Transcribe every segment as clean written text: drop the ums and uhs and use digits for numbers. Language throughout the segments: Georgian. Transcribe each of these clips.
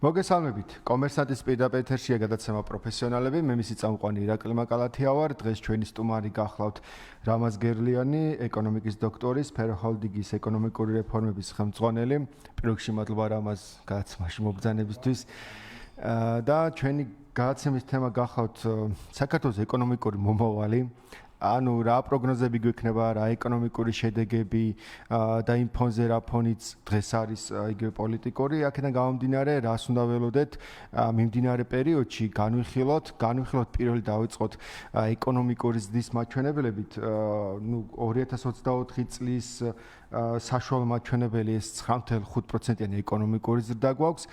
მოგესალმებით. კომერსანტის პირდაპირ ეთერშია გადაცემა პროფესიონალები. მე მისი წამყვანი ირაკლი მაკალათია ვარ. დღეს ჩვენი სტუმარი გახლავთ რამაზ გერლიანი, ეკონომიკის დოქტორი, სფეროჰოლდინგის ეკონომიკური რეფორმების ხელმძღვანელი. პირველში მადლობა რამაზ გადაცემაში მობრძანებისთვის. და ჩვენი გადაცემის თემა გახლავთ საქართველოს ეკონომიკური მომავალი. ანუ რა პროგნოზები გვექნება, რა ეკონომიკური შედეგები და იმ ფონზე რა ფონიც დღეს არის იგივე პოლიტიკური, აქედან გამომდინარე, რას უნდა ველოდეთ მიმდინარე პერიოდში განვიხილოთ პირველი დავიწყოთ ეკონომიკური ზრდის მაჩვენებლებით, 2024 წლის საშუალო მაჩვენებელი ეს 9.5%-იანი ეკონომიკური ზრდა გვაქვს.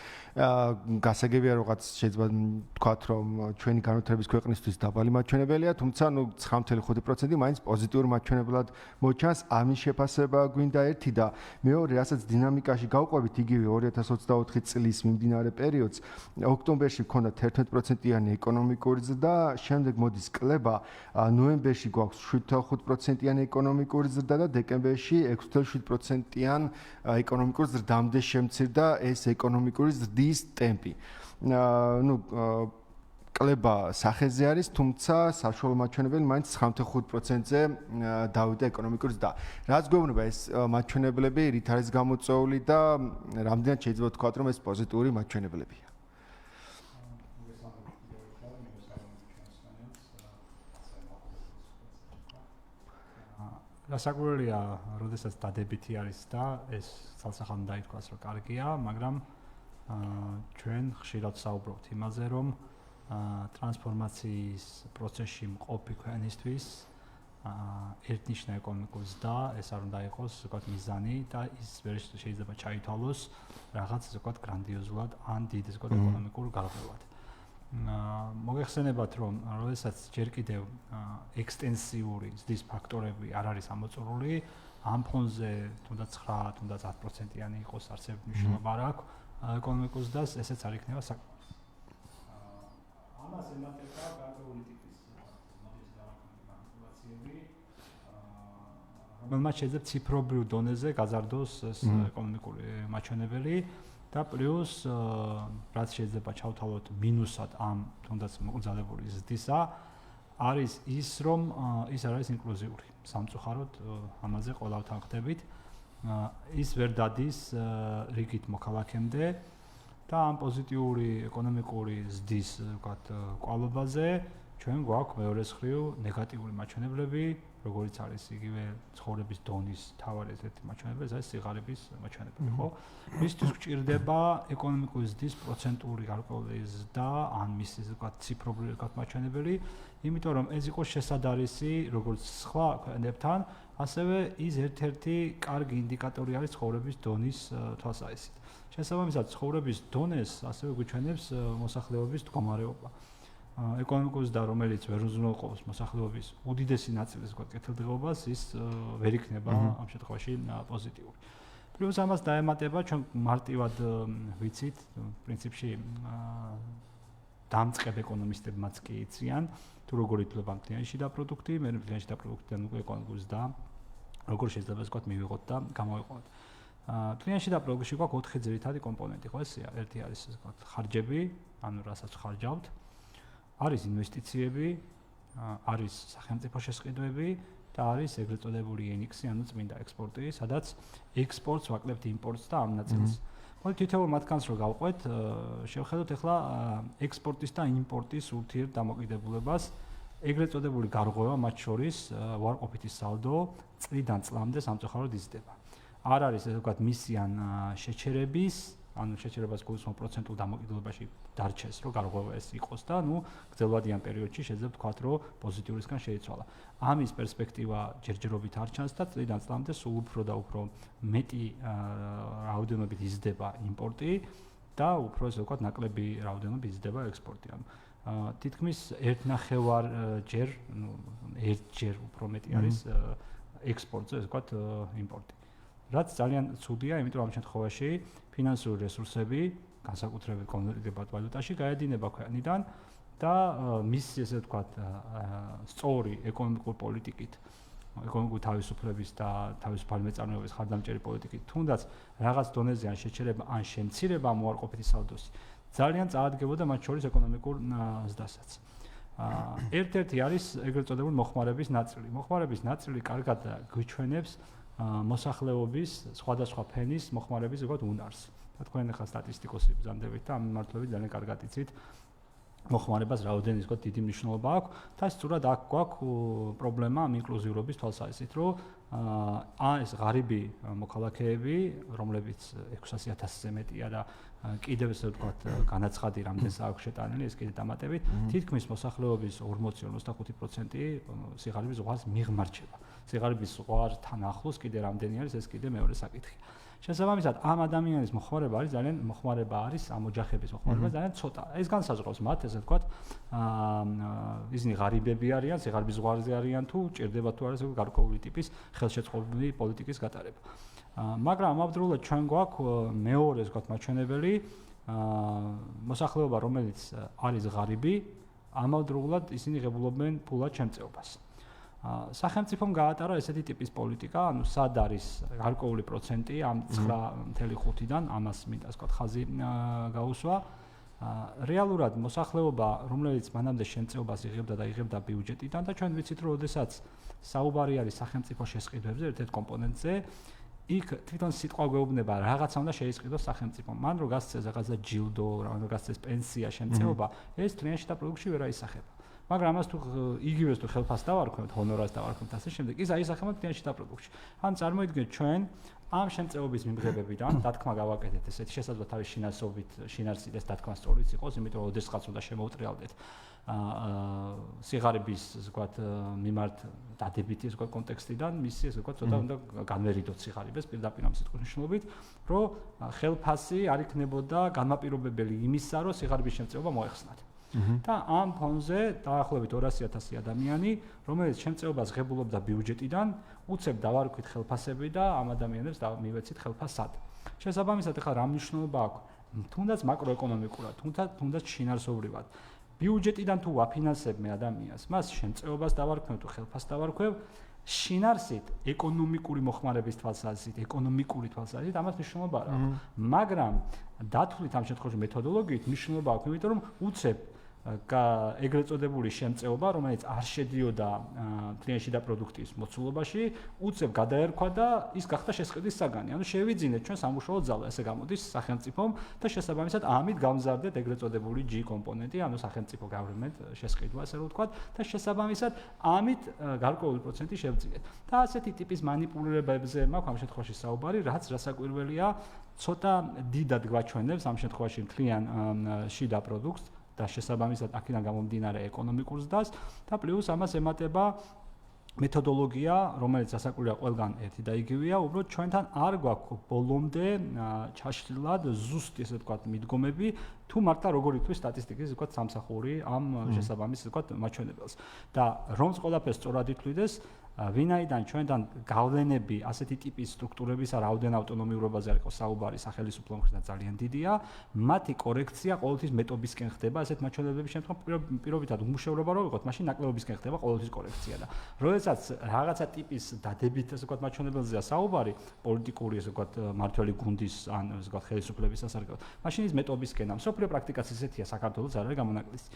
გასაგებია რაღაც შეიძლება ვთქვათ, რომ ჩვენი განვითარების ქვეყნისთვის დაბალი მაჩვენებელია, თუმცა 9.5% მაინც პოზიტიური მაჩვენებლად მოჩანს. ამის შეფასება გვინდა ერთი და მეორე, რასაც დინამიკაში გავყვებით იგივე 2024 წლის მიმდინარე პერიოდს, ოქტომბერში ჰქონდა 11%-იანი ეკონომიკური ზრდა, შემდეგ მოდის კლება, ნოემბერში გვაქვს 7.5%-იანი ეკონომიკური ზრდა და დეკემბერში 6.7%-იან ეკონომიკურ ზრდამდე შემცირდა ეს ეკონომიკური ზრდის ტემპი. კლება სახეზე არის, თუმცა საშუალო მაჩვენებელი მაინც 9.5%-ზე დავიდა ეკონომიკური ზრდა. რაც გვეუბნება ეს მაჩვენებლები, რით არის გამოწვეული და რამდენად შეიძლება ვთქვათ, რომ ეს პოზიტიური მაჩვენებლებია. გასაკვირია, როდესაც დადებითი არის და ეს ცალსახად დაითქვას, რომ კარგია, მაგრამ ჩვენ ხშირად საუბრობთ იმაზე, რომ ტრანსფორმაციის პროცესში მყოფი ქვეყნისთვის ერთნიშნა ეკონომიკური ზრდა ეს არ უნდა იყოს, ვთქვათ, მიზანი და ის ვერ შეიძლება ჩაითვალოს რაღაც, ვთქვათ, გრანდიოზულად ან დიდ, ვთქვათ, ეკონომიკურ გარღვევად. მოგეხსენებათ, რომ როდესაც ჯერ კიდევ ექსტენსიური ზრდის ფაქტორები არ არის ამოწურული, ამ ფონზე თუნდაც 9, თუნდაც 10%-იანი იყოს არსებითი მნიშვნელობა არ აქვს ეკონომიკურ ზრდას, ესეც არ იქნება ამას ემატება გარკვეული ტიპის მოდელის მანიპულაციები, რომელმაც შეიძლება ციფრობრივ დონეზე გაზარდოს ეს ეკონომიკური მაჩვენებელი და პლუს რაც შეიძლება ჩავთვალოთ მინუსად ამ თუნდაც მოგზადებული ზრდისა არის ის, რომ ის არ არის ინკლუზიური. სამწუხაროდ ამაზე ყველავთან ხდებით. ის ვერ დადის რიგით მოქალაქემდე და ამ პოზიტიური ეკონომიკური ზრდის, ვთქვათ, კვალობაზე ჩვენ გვაქვს მეორე მხრივ ნეგატიური მაჩვენებლები, როგორც არის იგივე ცხოვრების დონის თავარი ესეთი მაჩვენებელი, ეს სიღარიბის მაჩვენებელი, ხო? მისთვის გვჭირდება ეკონომიკური ზრდის პროცენტული გარკვეული ზრდა, ან მისი, ვთქვათ, ციფრობრივი მაჩვენებელი, იმიტომ რომ ეს იყოს შესადარისი როგორც სხვა ქვეყნებთან, ასევე ის ერთ-ერთი კარგი ინდიკატორი არის ცხოვრების დონის თვალსაზრისით. შესაბამისად, ცხოვრების დონეს ასევე გვიჩვენებს მოსახლეობის მდგომარეობა. ეკონომიკური ზრდა, რომელიც ვერ უზრუნველყოფს მოსახლეობის უდიდესი ნაწილის კეთილდღეობას, ის ვერ იქნება ამ შემთხვევაში პოზიტიური. პლუს ამას დაემატება, ჩვენ მარტივად ვიცით, პრინციპში დამწყებ ეკონომისტებმაც კი იციან, თუ როგორ ითვლება მთლიანი შიდა პროდუქტი, მე მთლიანი შიდა პროდუქტიდან უკვე ეკონომიკური ზრდა, როგორ შეიძლება ვთქვათ, მივიღოთ და გამოვიყენოთ. მთლიანი შიდა პროდუქტში გვაქვს 4 ძირითადი კომპონენტი, ხო ესეა? ერთი არის, ვთქვათ, ხარჯები, ანუ რასაც ხარჯავთ. არის ინვესტიციები, არის სახელმწიფო შესყიდვები და არის ეგრეთ წოდებული ENIX-ი, ანუ წმინდა ექსპორტი, სადაც ექსპორტს ვაკლებთ იმპორტს და ამ ნაწილს. მოდით თითოეულ მათგანს რო გავყვეთ, შევხედოთ ახლა ექსპორტის და იმპორტის ურთიერთდამოკიდებულებას, ეგრეთ წოდებული გარღვევა მათ შორის უარყოფითი სალდო წლიდან წლამდე სამწუხაროდ იზრდება. არ არის ესე ვთქვათ მისიან შეჩერების ანუ შეჩერებას გულისხმობ პროცენტულ დამოკიდებულებაში დარჩეს, რომ გარღვევა ეს იყოს და გრძელვადიან პერიოდში შეიძლება ვთქვათ, რომ პოზიტიურისგან შეიცვალა. ამის პერსპექტივა ჯერჯერობით არ ჩანს და წლიდან წლამდე სულ უფრო და უფრო მეტი რაოდენობით იზრდება იმპორტი და უფრო ესე ვთქვათ, ნაკლები რაოდენობით იზრდება ექსპორტი. თითქმის 1.5 ერთჯერ უფრო მეტი არის ექსპორტზე, ესე ვთქვათ, იმპორტი. რაც ძალიან ცუდია, იმიტომ რომ ამ შემთხვევაში ფინანსური რესურსები, განსაკუთრებით კონვერტირებად ვალუტაში, გაედინება ქვეყნიდან და მის, ესე ვთქვათ, სწორი ეკონომიკური პოლიტიკით, ეკონომიკური თავისუფლების და თავისუფალი მეწარმეობის ხარდამჭერი პოლიტიკით, თუნდაც რაღაც დონეზე ან შეჩერება, ან შემცირება მოარყოფითი სალდოსი ძალიან წაადგებოდა მათ შორის ეკონომიკურ ზრდასაც. ერთ-ერთი არის ეგრეთ წოდებული მოხმარების ნაწილი. მოხმარების ნაწილი კარგად გვიჩვენებს მოსახლეობის სხვადასხვა ფენის მოხმარების ზოგად უნარს. თქვენ ახლა სტატისტიკოსი ბრძანდებით და ამ მიმართულებით ძალიან კარგად იცით მოხმარებას რაოდენობის ზოგად დიდი მნიშვნელობა აქვს და სწორად აქ გვაქვს პრობლემა ამ ინკლუზიურობის თვალსაზრისით, რომ ეს ღარიბი მოქალაქეები, რომლებიც 600,000-ზე მეტია და კიდევ ესე ვთქვათ განაცხადი რამდენს აქვს შეტანილი ეს კიდე დამატებით, თითქმის მოსახლეობის 40-55% სიღარიბის ზღვას მიღმარჩება. სიღარიბის ზღვასთან ახლოს კიდე რამდენი არის ეს კიდე მეორე საკითხია. შესაბამისად ამ ადამიანის მოხმარება არის ამ ოჯახების მოხმარება ძალიან ცოტა. ეს განსაზღვრავს მათ ესე ვთქვათ ისინი ღარიბები არიან, სიღარიბის ზღვაზე არიან თუ ჭირდება თუ არა გარკვეული ტიპის ხელშეწყობილი პოლიტიკის გატარება. მაგრამ ამავდროულად ჩვენ გვაქვს მეორე ვთქვათ მაჩვენებელი მოსახლეობა რომელიც არის ღარიბი, ამავდროულად ისინი ღებულობენ ფულად შემწეობას. სახელმწიფომ გაატარა ესეთი ტიპის პოლიტიკა, ანუ სად არის გარკვეული პროცენტი ამ 9.5-დან, ამას მინდა ვთქვათ ხაზი გაუსვა. რეალურად მოსახლეობა, რომელიც მანამდე შემწეობას იღებდა და იღებდა ბიუჯეტიდან და ჩვენ ვიცით, რომ ოდესაც საუბარი არის სახელმწიფო შესყიდვებზე, ერთ-ერთ კომპონენტზე, იქ თვითონ სიტყვა გვეუბნება რაღაცა უნდა შეისყიდოს სახელმწიფომ. მან რო გასცეს რაღაცა ჯილდო, რო გასცეს პენსია, შემწეობა, ეს თლიანში და პროდუქტში ვერ აისახება. მაგრამ ამას თუ იგივეს თუ ხელფასს დავარქვევთ, ჰონორარს დავარქვევთ ასე შემდეგ, ის აისახება თლიანში და პროდუქტში. ან წარმოიდგინეთ ჩვენ ამ შემწეობის მიმღებებიდან დათქმა გავაკეთეთ ესეთი შესაძლოა თავის შინარსით ეს დათქმა სწორიც იყოს, იმიტომ რომ ოდესღაც უნდა შემოუტრიალდეთ სიღარიბის ვთქვათ მიმართ დადებითი ვთქვათ კონტექსტიდან მისი ესე ვთქვათ ცოტა უნდა განვერიდოთ სიღარიბეს პირდაპირ ამ სიტყვის მნიშვნელობით, რომ ხელფასი არ იქნებოდა განმაპირობებელი იმისა, რომ სიღარიბის შემწეობა მოეხსნათ. და ამ ფონზე დაახლოებით 200,000 ადამიანი, რომელიც შემწეობას ღებულობდა ბიუჯეტიდან, უცებ დავარქვით ხელფასები და ამ ადამიანებს მივეცით ხელფასად. შესაბამისად, ახლა რა მნიშვნელობა აქვს? თუნდაც მაკროეკონომიკურად, თუნდაც შინარსობრივად. ბიუჯეტიდან თუ ვაფინანსებმე ადამიანს, მას შემწეობას დავარქვევ თუ ხელფასს დავარქვევ, შინარსით ეკონომიკური მოხმარების თვალსაზრისით, ეკონომიკური თვალსაზრისით ამას მნიშვნელობა არ აქვს. მაგრამ დათვლით ამ შემთხვევაში მეთოდოლოგიით მნიშვნელობა აქვს, იმიტომ რომ უცებ ეგრეთ წოდებული შემწეობა, რომელიც არ შედიოდა თლიანში და პროდუქტის მოცულობაში, უცებ გადაერქვა და ის გახდა შესყიდვის საგანი. ანუ შევიძინეთ ჩვენ სამუშაო ძალა, ესე გამოდის სახელმწიფომ და შესაბამისად ამით გამზარდეთ ეგრეთ წოდებული G კომპონენტი, ანუ სახელმწიფო government შესყიდვა, ასე რომ ვთქვათ, და შესაბამისად ამით გარკვეული პროცენტი შევძინეთ. და ასეთი ტიპის манипуლირებებზე მაქვს ამ შემთხვევაში საუბარი, რაც რასაკვირველია, ცოტა დიდად გვაჩვენებს ამ შემთხვევაში თლიან შიდა პროდუქტს და შესაბამისად აქედან გამომდინარე ეკონომიკურ ზრდას და პლუს ამას ემატება მეთოდოლოგია, რომელიც ასაკურია ყველგან ერთი და იგივეა, უბრალოდ ჩვენთან არ გვაქვს ბოლომდე ჩაშლილად ზუსტი ესე ვთქვათ მიდგომები, თუ მართლა როგორ ითვლის სტატისტიკის ვთქვათ სამსახური ამ შესაბამის ვთქვათ მაჩვენებელს. და რომს ყველაფერს სწორად ითვლიდეს, ვინაიდან ჩვენთან გავლენები ასეთი ტიპის სტრუქტურებისა რაოდენ ავტონომიურობაზე არ იყოს საუბარი სახელმწიფო მხრიდან ძალიან დიდია, მათი კორექცია ყოველთვის მეტობისკენ ხდება, ასეთ მაჩვენებლების შემთხვევაში პირობითად უმუშევრობა რო ვიყოთ, მაშინ ნაკლებობისკენ ხდება ყოველთვის კორექცია და როდესაც რაღაცა ტიპის დადებით ასე ვთქვათ მაჩვენებელზეა საუბარი, პოლიტიკური ასე ვთქვათ მართველი გუნდის ან ასე ვთქვათ ხელისუფლების სასარგებლოდ, მაშინ ის მეტობისკენაა. მსოფლიო პრაქტიკაც ისეთია, საქართველოს არ არის გამონაკლისი.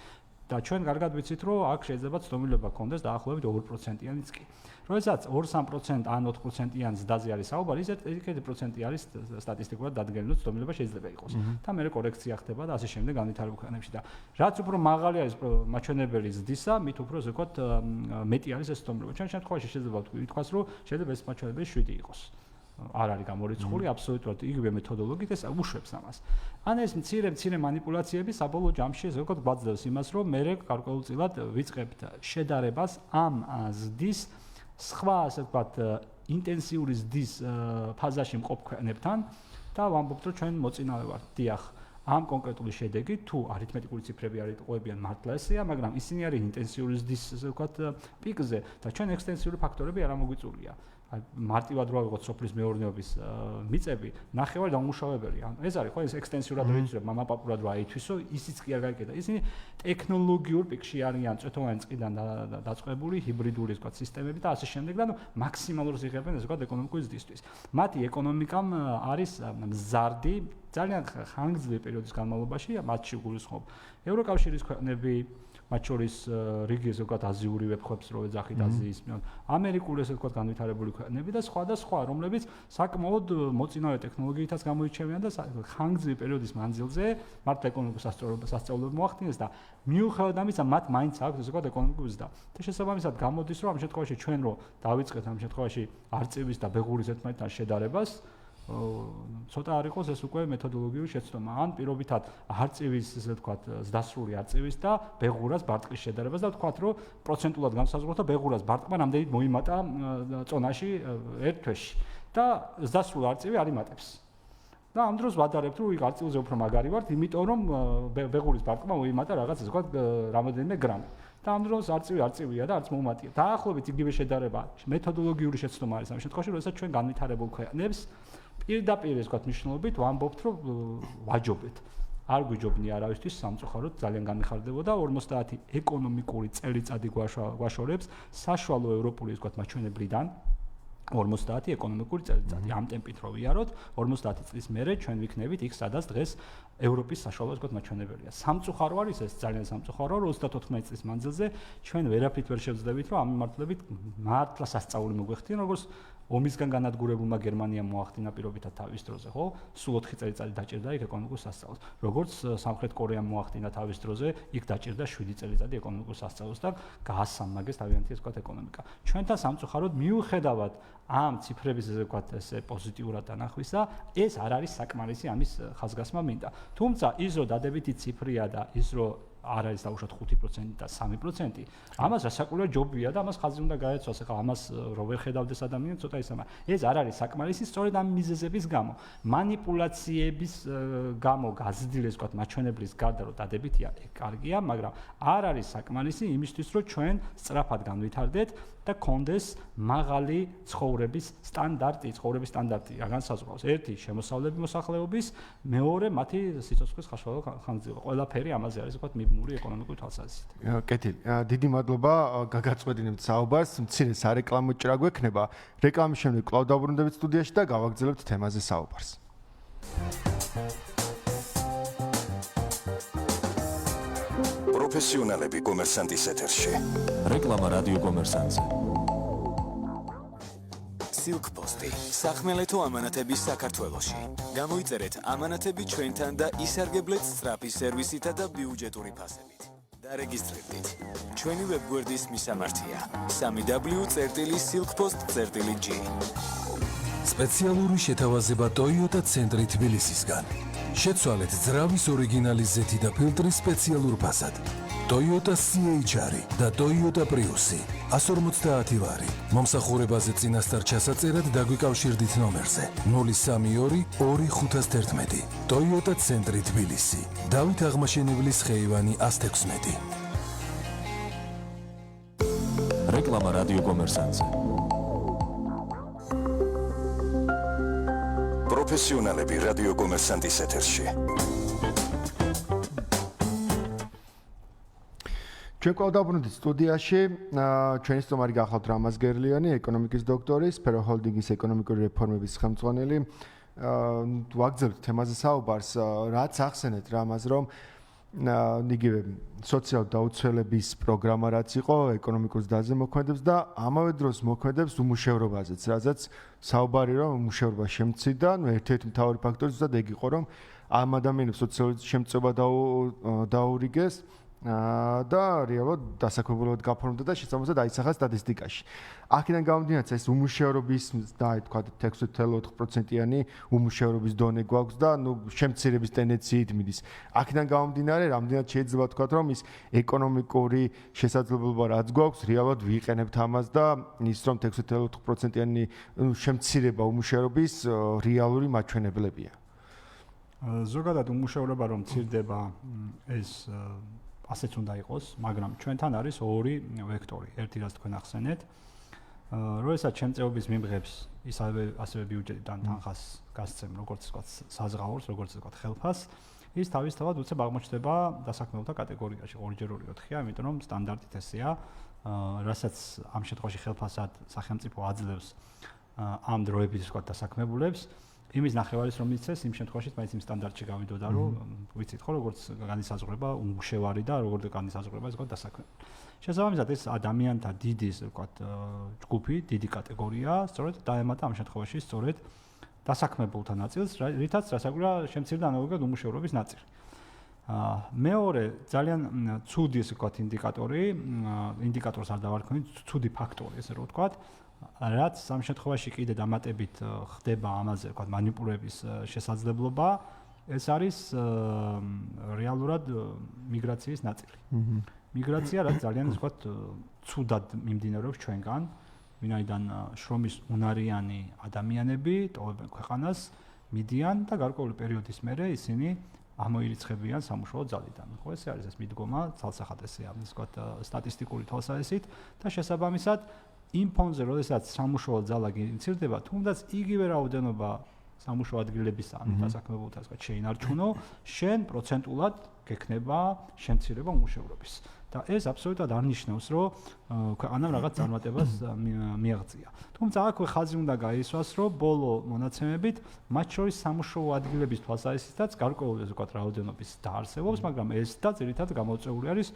და ჩვენ კარგად ვიცით, რომ აქ შეიძლება ცდომილება გქონდეს დაახლოებით 2%-იანიც კი. როდესაც 2-3% ან 4%-იან ზრდაზე არის საუბარი, ის ერთ-ერთი პროცენტი არის სტატისტიკურად დადგენილი, რომ ცდომილება შეიძლება იყოს. და მეორე კორექცია ხდება და ასე შემდეგ განვითარებულ ქვეყნებში და რაც უფრო მაღალი არის მაჩვენებელი ზრდისა, მით უფრო ასე ვთქვათ მეტი არის ეს ცდომილება. ჩვენ შემთხვევაში შეიძლება ვთქვას, რომ შეიძლება ეს მაჩვენებელი 7 იყოს. არ არის გამორიცხული აბსოლუტურად იგივე მეთოდოლოგიით ეს უშვებს ამას. ან ეს მცირე манипуლაციები საბოლოო ჯამში ესე ვთქვათ გვაძლევს იმას, რომ მე გარკვეულწილად ვიწყებთ შედარებას ამ ზრდის სხვა ასე ვთქვათ ინტენსიური ზრდის ფაზაში მყოფ ქვეყნებთან და ვამბობთ, რომ ჩვენ მოწინავე ვართ. დიახ, ამ კონკრეტული შედეგი თუ არითმეტიკული ციფრები არ იტყვებიან მართლა ესეა, მაგრამ ისინი არის ინტენსიური ზრდის ასე ვთქვათ პიკზე და ჩვენ ექსტენსიური ფაქტორები არ ამოგვიწურია. მარტივად რო ავიღოთ სოფლის მეურნეობის მიწები, ნახევარი დაუმუშავებელია. ანუ ეს არის ხო ეს ექსტენსიურად რო იწურება, მამაპაპურად რო აითვისო, ისიც კი არ გაიგება. ისინი ტექნოლოგიურ პიკში არიან, წვეთოვანი წყიდან დაწყებული ჰიბრიდული ვთქვათ სისტემები და ასე შემდეგ და მაქსიმალურს იღებენ ესე ვთქვათ ეკონომიკური ზრდისთვის. მათი ეკონომიკამ არის მზარდი ძალიან ხანგრძლივი პერიოდის განმავლობაში მათში გულისხმობ ევროკავშირის ქვეყნები, მათ შორის რიგი ზოგადად აზიური ვებხვებს რო ეძახით აზიის, ამერიკული ესე ვთქვათ განვითარებული ქვეყნები და სხვა, რომლებიც საკმაოდ მოწინავე ტექნოლოგიითაც გამოირჩევიან და ხანგრძლივი პერიოდის მანძილზე მართლა ეკონომიკურ სასწავლებლად მოახდინეს და მიუხედავად ამისა მათ მაინც აქვს ესე ვთქვათ ეკონომიკური ზრდა. და შესაბამისად გამოდის რომ ამ შემთხვევაში ჩვენ რო დავიწყეთ ამ შემთხვევაში არწივის და ბეღურის ერთმანეთთან შედარებას ცოტა არ იყოს ეს უკვე მეთოდოლოგიური შეცდომა. ან პირობითად არწივის ესე ვთქვათ ზდასრული არწივის და ბეღურას ბარტყის შედარებას და ვთქვათ რომ პროცენტულად განსაზღვროთ და ბეღურას ბარტყმა რამდენით მოიმატა წონაში ერთ თვეში და ზდასრული არწივი არ იმატებს. და ამ დროს ვადარებთ რომ იქ არწივზე უფრო მაგარი ვართ, იმიტომ რომ ბეღურის ბარტყმა მოიმატა რაღაც ესე ვთქვათ რამოდენიმე გრამი. და ამ დროს არწივია და არც მოუმატია. დაახლოებით იგივე შედარება მეთოდოლოგიური შეცდომა არის ამ შემთხვევაში, როდესაც ჩვენ განვითარებულ ქვეყნებს პირდაპირ ეს ვთქვათ მნიშვნელობით ვამბობთ რომ ვაჯობეთ. არ გვიჯობნია არავისთვის სამწუხაროდ ძალიან განიხარდებოდა 50 ეკონომიკური წელიწადი გვაშორებს საშუალო ევროპული ვთქვათ მაჩვენებლიდან 50 ეკონომიკური წელიწადი ამ ტემპით რო ვიაროთ 50 წლის მერე ჩვენ ვიქნებით იქ სადაც დღეს ევროპის საშუალო ვთქვათ მაჩვენებელია. სამწუხარო არის ეს ძალიან სამწუხარო რომ 34 წლის მანძილზე ჩვენ ვერაფრით ვერ შევძლებთ რომ ამ მიმართულებით მართლა სასწაული მოგვეხდიან როგორც ომისგან განადგურებულმა გერმანიამ მოახდინა პირობითად თავის დროზე, ხო? სულ 4 წელიწადი დაჭირდა იქ ეკონომიკურ სასწავლოს. როგორც სამხრეთ კორეამ მოახდინა თავის დროზე, იქ დაჭირდა 7 წელიწადი ეკონომიკურ სასწავლოს და გაასამაგეს თავიანთი ეს ვთქვათ ეკონომიკა. ჩვენთან სამწუხაროდ მიუხედავად ამ ციფრების ესე ვთქვათ ესე პოზიტიურად დანახვისა, ეს არ არის საკმარისი ამის ხაზგასმა მინდა. თუმცა ის რო დადებითი ციფრია და ის რო არ არის დაუშვათ 5% და 3%. ამას რასაკვირველია ჯობია და ამას ხაზი უნდა გაეცვას. ახლა ამას რო ვერ ხედავდეს ადამიანს ცოტა ისაა. ეს არ არის საკმარისი სწორედ ამ მიზეზების გამო. манипуляციების გამო გაზრდილეს ვთქვათ მაჩვენებლის გარდა რომ დადებითია, კარგია, მაგრამ არ არის საკმარისი იმისთვის რომ ჩვენ სწრაფად განვითარდეთ და კონდეს მაღალი ცხოვრების სტანდარტი. რა განსაზღვრავს? ერთი შემოსავლების მოსახლეობის, მეორე მათი სიცოცხლის საშუალო ხანგრძლივობა. ყველაფერი ამაზე არის ვთქვათ მიბმული ეკონომიკური თვალსაზრისით. კეთილი. დიდი მადლობა გაგაწყვეტინებთ საუბარს. მცირე სარეკლამო ჭრა გვექნება. რეკლამის შემდეგ კვლავ დავბრუნდებით სტუდიაში და გავაგრძელებთ თემაზე საუბარს. პროფესიონალები კომერსანტის ეთერში. რეკლამა რადიო კომერსანტზე. სილკპოსტი სახმელეთო ამანათების საქართველოში. გამოიწერეთ ამანათები ჩვენთან და ისარგებლეთ სწრაფი სერვისითა და ბიუჯეტური ფასებით. დარეგისტრირდით. ჩვენი ვებგვერდის მისამართია: www.silkpost.g. სპეციალური შეთავაზება Toyota ცენტრი თბილისისგან. შეცვალეთ ძრავის ორიგინალის ზეთი და ფილტრის სპეციალურ ფასად. Toyota CHR და Toyota Prius 150 ლარი. მომსახურებაზე წინასწარ ჩასაწერად დაგვიკავშირდით ნომერზე 032 2511. Toyota ცენტრი თბილისი. დავით აღმაშენებლის ხეივანი 116. რეკლამა რადიო კომერსანტზე. პროფესიონალები რადიო კომერსანტის ეთერში. ჩვენ კვლავ დავბრუნდით სტუდიაში. ჩვენი სტუმარი გახლავთ რამაზ გერლიანი, ეკონომიკის დოქტორი, სფერო ჰოლდინგის ეკონომიკური რეფორმების ხელმძღვანელი. ვაგრძელებთ თემაზე საუბარს, რაც ახსენეთ რამაზ, რომ იგივე სოციალურ დაუცველების პროგრამა რაც იყო, ეკონომიკურ ზრდაზე მოქმედებს და ამავე დროს მოქმედებს უმუშევრობაზეც, რაზეც საუბარი რომ უმუშევრობა შემცირდა, ერთ-ერთი მთავარი ფაქტორი ზუსტად ეგ იყო, რომ ამ ადამიანებს სოციალური შემწეობა დაურიგეს და რეალურად დასაქმებულად გაფორმდა და შესაბამისად აისახა სტატისტიკაში. აქედან გამომდინარე, ეს უმუშევრობის და თქვა 6.4%-იანი უმუშევრობის დონე გვაქვს და შემცირების ტენდენციით მიდის. აქედან გამომდინარე, რამდენად შეიძლება თქვა, რომ ის ეკონომიკური შესაძლებლობა რაც გვაქვს, რეალურად ვიყენებთ ამას და ის რომ 6.4%-იანი შემცირება უმუშევრობის რეალური მაჩვენებლებია. ზოგადად უმუშევრობა რომ მცირდება ეს ასეც უნდა იყოს, მაგრამ ჩვენთან არის ორი ვექტორი. ერთი რაც თქვენ ახსენეთ, როდესაც შემწეობის მიმღებს ასევე ბიუჯეტიდან თანხას გასცემ, როგორც ვთქვათ, საზღაურს, როგორც ვთქვათ, ხელფას, ის თავისთავად უცებ აღმოჩნდება დასაქმებულთა კატეგორიაში 2/4-ია, იმიტომ რომ სტანდარტით ესეა, რასაც ამ შემთხვევაში ხელფასად სახელმწიფო აძლევს ამ დროების ვთქვათ დასაქმებულებს, იმის ნახევარის რომ მიცეს, იმ შემთხვევაში მაინც იმ სტანდარტში გავიდოდა, რომ ვიცით ხო, როგორც განისაზღვრება უმუშევარი და როგორ განისაზღვრება ეს ვთქვათ დასაქმებული. შესაბამისად ეს ადამიანთა დიდი ესე ვთქვათ ჯგუფი, დიდი კატეგორია, სწორედ დაემატა ამ შემთხვევაში სწორედ დასაქმებულთა ნაწილს, რითაც რასაკვირველია შემცირდა ანალოგიურად უმუშევრობის ნაწილი. მეორე ძალიან ცუდი ესე ვთქვათ ინდიკატორს არ დავარქმევი, ცუდი ფაქტორი ესე რომ ვთქვათ, რაც ამ შემთხვევაში კიდე დამატებით ხდება ამაზე ვთქვათ მანიპულების შესაძლებლობა, ეს არის რეალურად მიგრაციის ნაწილი. მიგრაცია რაც ძალიან ასე ვთქვათ ცუდად მიმდინარეობს ჩვენგან, ვინაიდან შრომის უნარიანი ადამიანები ტოვებენ ქვეყანას, მიდიან და გარკვეული პერიოდის მერე ისინი ამოირიცხებიან სამუშაო ძალიდან. ხო, ეს არის ეს მიდგომა, ძალსახატესია, ასე ვთქვათ, სტატისტიკური თვალსაზრისით და შესაბამისად იმ ფონზე, როდესაც სამუშაო ძალა გიმცირდება, თუნდაც იგივე რაოდენობა სამუშაო ადგილებისა, ანუ დასაქმებულთა, ასე ვთქვათ, შეინარჩუნო, შენ პროცენტულად გექნება შემცირება უმუშევრობის. და ეს აბსოლუტურად არ ნიშნავს, რომ ქვეყანამ რაღაც წარმატებას მიაღწია. თუმცა აქ ხაზი უნდა გაისვას, რომ ბოლო მონაცემებით მათ შორის სამუშაო ადგილების თვალსაზრისითაც გარკვეული ასე ვთქვათ რაოდენობის დაარსებობს, მაგრამ ეს და ძირითადად გამოწვეული არის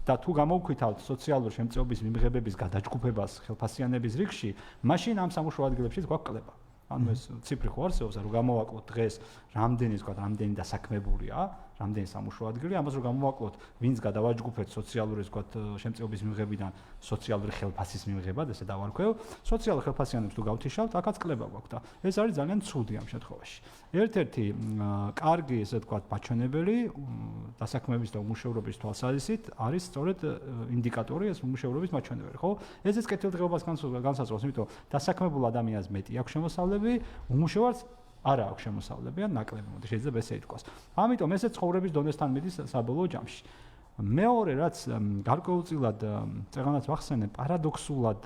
და თუ გამოვქვითავთ სოციალური შემწეობის მიმღებების გადაჯგუფებას ხელფასიანების რიგში, მაშინ ამ სამუშაო ადგილებშიც გვაქვს კლება. ანუ ეს ციფრი ხო არსებობს, რომ გამოვაკლოთ დღეს რამდენი ვთქვათ, რამდენი დასაქმებულია, რამდენი სამუშაო ადგილი, ამას რომ გამოვაკლოთ, ვინც გადავაჯგუფეთ სოციალური ვთქვათ შემწეობის მიმღებიდან სოციალური ხელფასის მიმღებად, ესე დავარქვევ, სოციალურ ხელფასიანებს თუ გავთიშავთ, აქაც კლება გვაქვს და ეს არის ძალიან ცუდი ამ შემთხვევაში. ერთ-ერთი კარგი ესე ვთქვათ მაჩვენებელი დასაქმების და უმუშევრობის თვალსაზრისით არის სწორედ ინდიკატორი ეს უმუშევრობის მაჩვენებელი, ხო? ესეც კეთილდღეობას განსაზღვრავს, იმიტომ დასაქმებულ ადამიანს მეტი აქვს შემოსავლები, უმუშევარს არა აქვს შემოსავლები ან ნაკლები, მოდი შეიძლება ესე ითქვას. ამიტომ ესე ცხოვრების დონესთან მიდის საბოლოო ჯამში. მეორე რაც გარკვეულწილად წეღანაც ვახსენე, პარადოქსულად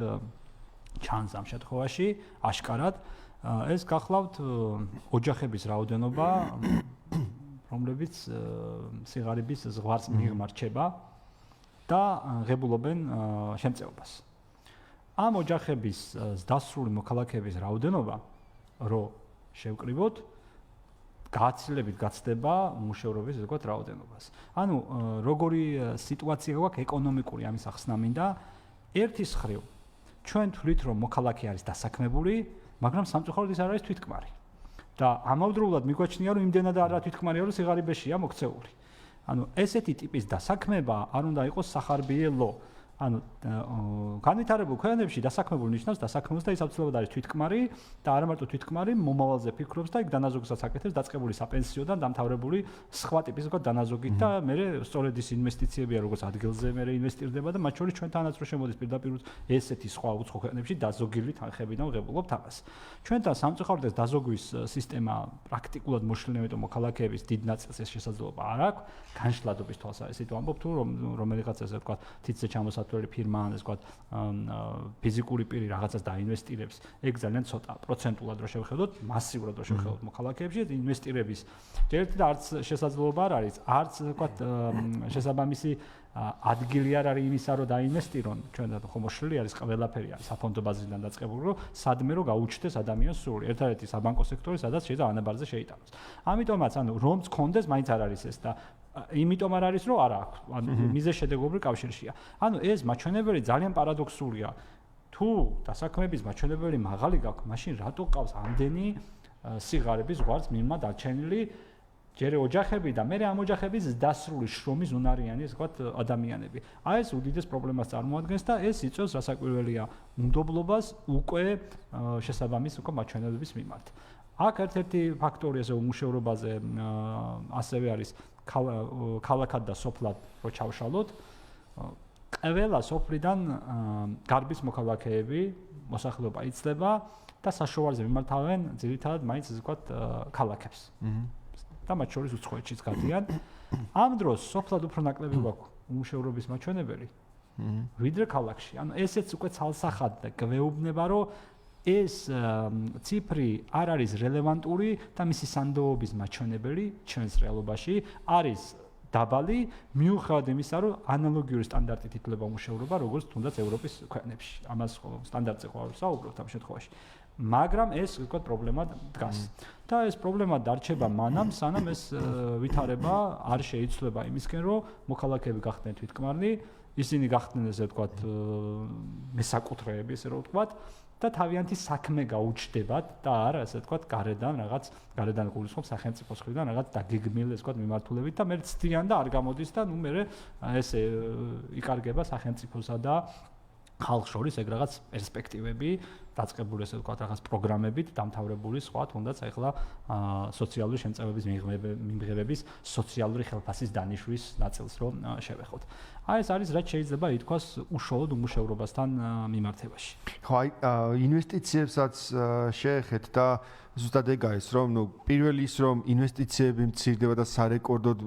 ჩანს ამ შემთხვევაში, აშკარად, ეს გახლავთ ოჯახების რაოდენობა, რომლებიც სიღარიბის ზღვარს მიემარჩება და ღებულობენ შემწეობას. ამ ოჯახების დასრული მოქალაქეების რაოდენობა, რო შევკრიბოთ, გაცილებით გაცდება უმუშევრობის ესე ვთქვათ რაოდენობას. ანუ როგორი სიტუაცია გვაქვს ეკონომიკური ამის ახსნა მინდა, ერთის ხრივ ჩვენ თვლით რომ მოქალაქე არის დასაქმებული, მაგრამ სამწუხაროდ ის არ არის თვითკმარი. და ამავდროულად მიგვაჩნია რომ იმდენად არა თვითკმარია რომ სიღარიბეშია მოქცეული. ანუ ესეთი ტიპის დასაქმება არ უნდა იყოს სახარბიელო. ანუ განვითარებულ ქვეყნებში დასაქმებული ნიშნავს დასაქმებას და ის აუცილებლად არის თვითკმარი და არა მარტო თვითკმარი, მომავალზე ფიქრობს და იქ დანაზოგსაც აკეთებს დაწყებული საპენსიოდან დამთავრებული სხვა ტიპის ვთქვათ დანაზოგით და მე სწორედ ის ინვესტიციებია როგორც ადგილზე მე ინვესტირდება და მათ შორის ჩვენთანაც რო შემოდის პირდაპირ ესეთი სხვა უცხო ქვეყნებში დაზოგილი თანხებიდან ვღებულობთ ამას. ჩვენთან სამწუხაროდ ეს დაზოგვის სისტემა პრაქტიკულად მოშლილი, იმიტომ მოქალაქეების დიდ ნაწილს ეს შესაძლებლობა არ აქვს, განშლადობის თვალსაზრისით ვამბობ თუ რომელიღაც ესე ვთქვათ თითზე ჩამოსათვლელი ფირმა ან ესე ვთქვათ ფიზიკური პირი რაღაცას დაინვესტირებს, ეგ ძალიან ცოტა პროცენტულად რო შევხედოთ, მასიურად რო შევხედოთ მოქალაქეებში, ინვესტირების ერთი და არც შესაძლებლობა არ არის, არც ვთქვათ შესაბამისი ადგილი არ არის იმისა, რომ დაინვესტირონ, ჩვენთან ხომ მოშლილი არის ყველაფერი არის საფონდო ბაზისიდან დაწყებული, რომ სადმე რომ გაუჩნდეს ადამიანს სული. ერთადერთი საბანკო სექტორი, სადაც შეიძლება ანაბარზე შეიტანოს. ამიტომაც, ანუ რომც კონდეს, მაინც არ არის ეს და იმიტომ არ არის, რომ არა აქვს. ანუ მიზეზ-შედეგობრივ კავშირშია. ანუ ეს მაჩვენებელი ძალიან პარადოქსულია. თუ დასაქმების მაჩვენებელი მაღალი გაქვს, მაშინ რატო ყავს ამდენი სიღარიბის ზღვარს მიმმა დარჩენილი ჯერ ოჯახები და მე ამ ოჯახების დასრული შრომის უნარიანი ასე ვთქვათ ადამიანები. აი ეს უდიდეს პრობლემას წარმოადგენს და ეს იწვევს რასაკვირველია უნდობლობას უკვე შესაბამის უკვე მაჩვენებლების მიმართ. აქ ერთ-ერთი ფაქტორი ესე უმუშევრობაზე ასევე არის ქალაქად და სოფლად რო ჩავშალოთ. ყველა სოფლიდან გარბის მოქალაქეები მოსახლეობა იცლება და საშუალებაზე მიმართავენ ძირითადად მაინც ასე ვთქვათ ქალაქებს. და მათ შორის უცხოეთშიც გადიან. ამ დროს სოფლად უფრო ნაკლები გვაქვს უმუშევრობის მაჩვენებელი. ვიდრე ქალაქში. ანუ ესეც უკვე ცალსახად და გვეუბნება, რომ ეს ციფრი არ არის რელევანტური და მისი სანდოობის მაჩვენებელი ჩვენს რეალობაში არის დაბალი, მიუხედავად იმისა, რომ ანალოგიური სტანდარტით ითვლება უმუშევრობა, როგორც თუნდაც ევროპის ქვეყნებში. ამას სტანდარტზე ხო არ ვსაუბრობთ ამ შემთხვევაში. მაგრამ ეს ვთქვათ პრობლემა დგას. და ეს პრობლემა დარჩება მანამ, სანამ ეს ვითარება არ შეიცვლება იმისკენ, რომ მოქალაქეები გახდნენ თვითკმარნი, ისინი გახდნენ ესე ვთქვათ მესაკუთრეები, ესე რომ ვთქვათ, და თავიანთი საქმე გაუჩნდებათ და არა ესე ვთქვათ გარედან გულისხმობს სახელმწიფოს მხრიდან რაღაც დაგეგმილი ესე ვთქვათ მიმართულებით და მე ცდიან და არ გამოდის და ნუ მე ესე იკარგება სახელმწიფოსა და ხალხს შორის ეგ რაღაც პერსპექტივები დაწყებული ესე ვთქვათ რაღაც პროგრამებით დამთავრებული სხვა თუნდაც ახლა სოციალური შემწევრების მიმღებების სოციალური ხელფასის დანიშვნის ნაწილს რომ შევეხოთ. აი ეს არის რაც შეიძლება ითქვას უშუალოდ უმუშევრობასთან მიმართებაში. ხო, აი ინვესტიციებსაც შეეხეთ და ზუსტად ეგ არის რომ ნუ პირველი ის რომ ინვესტიციები მცირდება და სარეკორდოდ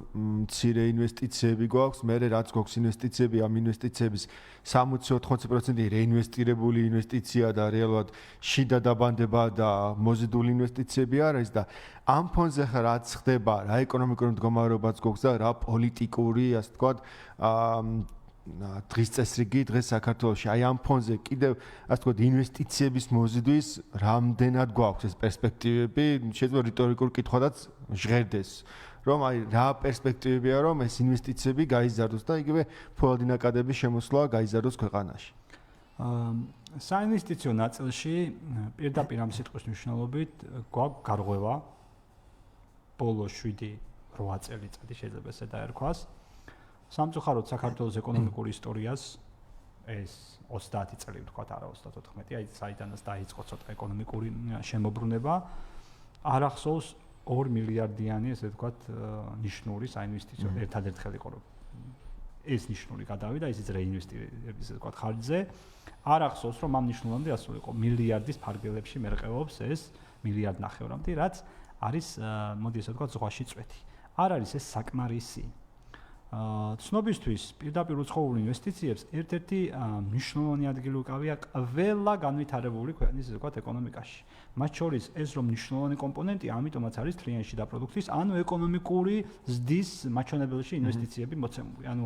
მცირე ინვესტიციები გვაქვს, მერე რაც გვაქვს ინვესტიციები, ამ ინვესტიციების 60-80% რეინვესტირებული ინვესტიცია და რეალურად შიდა დაბანდება და მოზიდული ინვესტიციები არის და ამ ფონზე ხა რაც ხდება, რა ეკონომიკური მდგომარეობაც გვაქვს და რა პოლიტიკური, ასე ვთქვათ, დღის წესრიგი დღეს საქართველოში აი ამ ფონზე კიდევ ასე ვთქვათ ინვესტიციების მოზიდვის რამდენად გვაქვს ეს პერსპექტივები შეიძლება რიტორიკულ კითხვადაც ჟღერდეს რომ აი რა პერსპექტივებია რომ ეს ინვესტიციები გაიზარდოს და იგივე ფუალდი ნაკადების შემოსვლა გაიზარდოს ქვეყანაში საინვესტიციო ნაწილში პირდაპირ ამ სიტყვის მნიშვნელობით გვაქვს გარღვევა ბოლო 7-8 წელიწადი შეიძლება ესე დაერქვას სამწუხაროდ საქართველოს ეკონომიკურ ისტორიას ეს 30 წელი ვთქვათ არა 34 აი საიდანაც დაიწყო ცოტა ეკონომიკური შემოbrunება არ ახსოვს 2 მილიარდიანი ესე ვთქვათ ნიშნური საინვესტიციო ერთადერთ ხელი იყო რომ ეს ნიშნური გადავიდა ისიც რეინვესტირების ესე ვთქვათ ხარჯზე არ ახსოვს რომ ამ ნიშნულამდე ასულიყო მილიარდის ფარგლებში მერყევობს ეს მილიარდ ნახევრამდე რაც არის მოდი ესე ვთქვათ ზღვაში წვეთი არ არის ეს საკმარისი ცნობისთვის პირდაპირ უცხოურ ინვესტიციებს ერთ-ერთი მნიშვნელოვანი ადგილი უკავია ყველა განვითარებული ქვეყნის ესე ვთქვათ ეკონომიკაში. მათ შორის ეს რომ მნიშვნელოვანი კომპონენტი, ამიტომაც არის თლიანი შიდა პროდუქტის, ანუ ეკონომიკური ზრდის მაჩვენებელში ინვესტიციები მოცემული. ანუ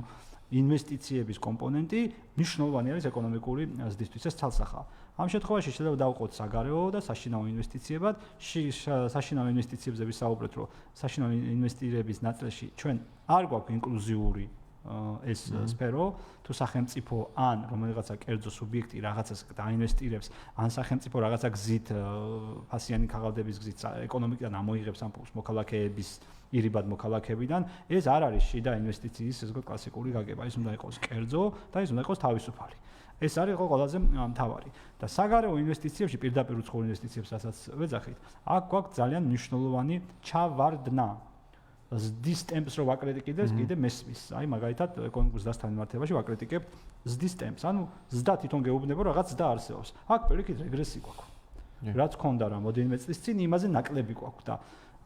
ინვესტიციების კომპონენტი მნიშვნელოვანი არის ეკონომიკური ზრდისთვის. ეს ცალსახაა. ამ შემთხვევაში შეიძლება დავყოთ საგარეო და საშინაო ინვესტიციებად. საშინაო ინვესტიციებზე ვისაუბრეთ, რომ საშინაო ინვესტირების ნაწილში ჩვენ არ გვაქვს ინკლუზიური ეს სფერო, თუ სახელმწიფო ან რომელიღაცა კერძო სუბიექტი რაღაცას დაინვესტირებს, ან სახელმწიფო რაღაცა გზით ფასიანი ქაღალდების გზით ეკონომიკიდან ამოიღებს ამ პულს მოქალაქეების ირიბად მოქალაქეებიდან, ეს არ არის შიდა ინვესტიციის ესე ვთქვათ კლასიკური გაგება, ის უნდა იყოს კერძო და ის უნდა იყოს თავისუფალი. ეს არის ყველაზე მთავარი და საგარეო ინვესტიციებში პირდაპირ უცხოურ ინვესტიციებს რასაც ვეძახით, აქ გვაქვს ძალიან მნიშვნელოვანი ჩავარდნა. ზრდის ტემპს რო ვაკრიტიკებდეს, კიდე მესმის. აი მაგალითად ეკონომიკის ზრდასთან მიმართებაში ვაკრიტიკებთ ზრდის ტემპს. ანუ ზრდა თვითონ გეუბნება, რომ რაღაც ზრდა არსებობს. აქ პირიქით რეგრესი გვაქვს. რაც ქონდა რამოდენიმე წლის წინ, იმაზე ნაკლები გვაქვს და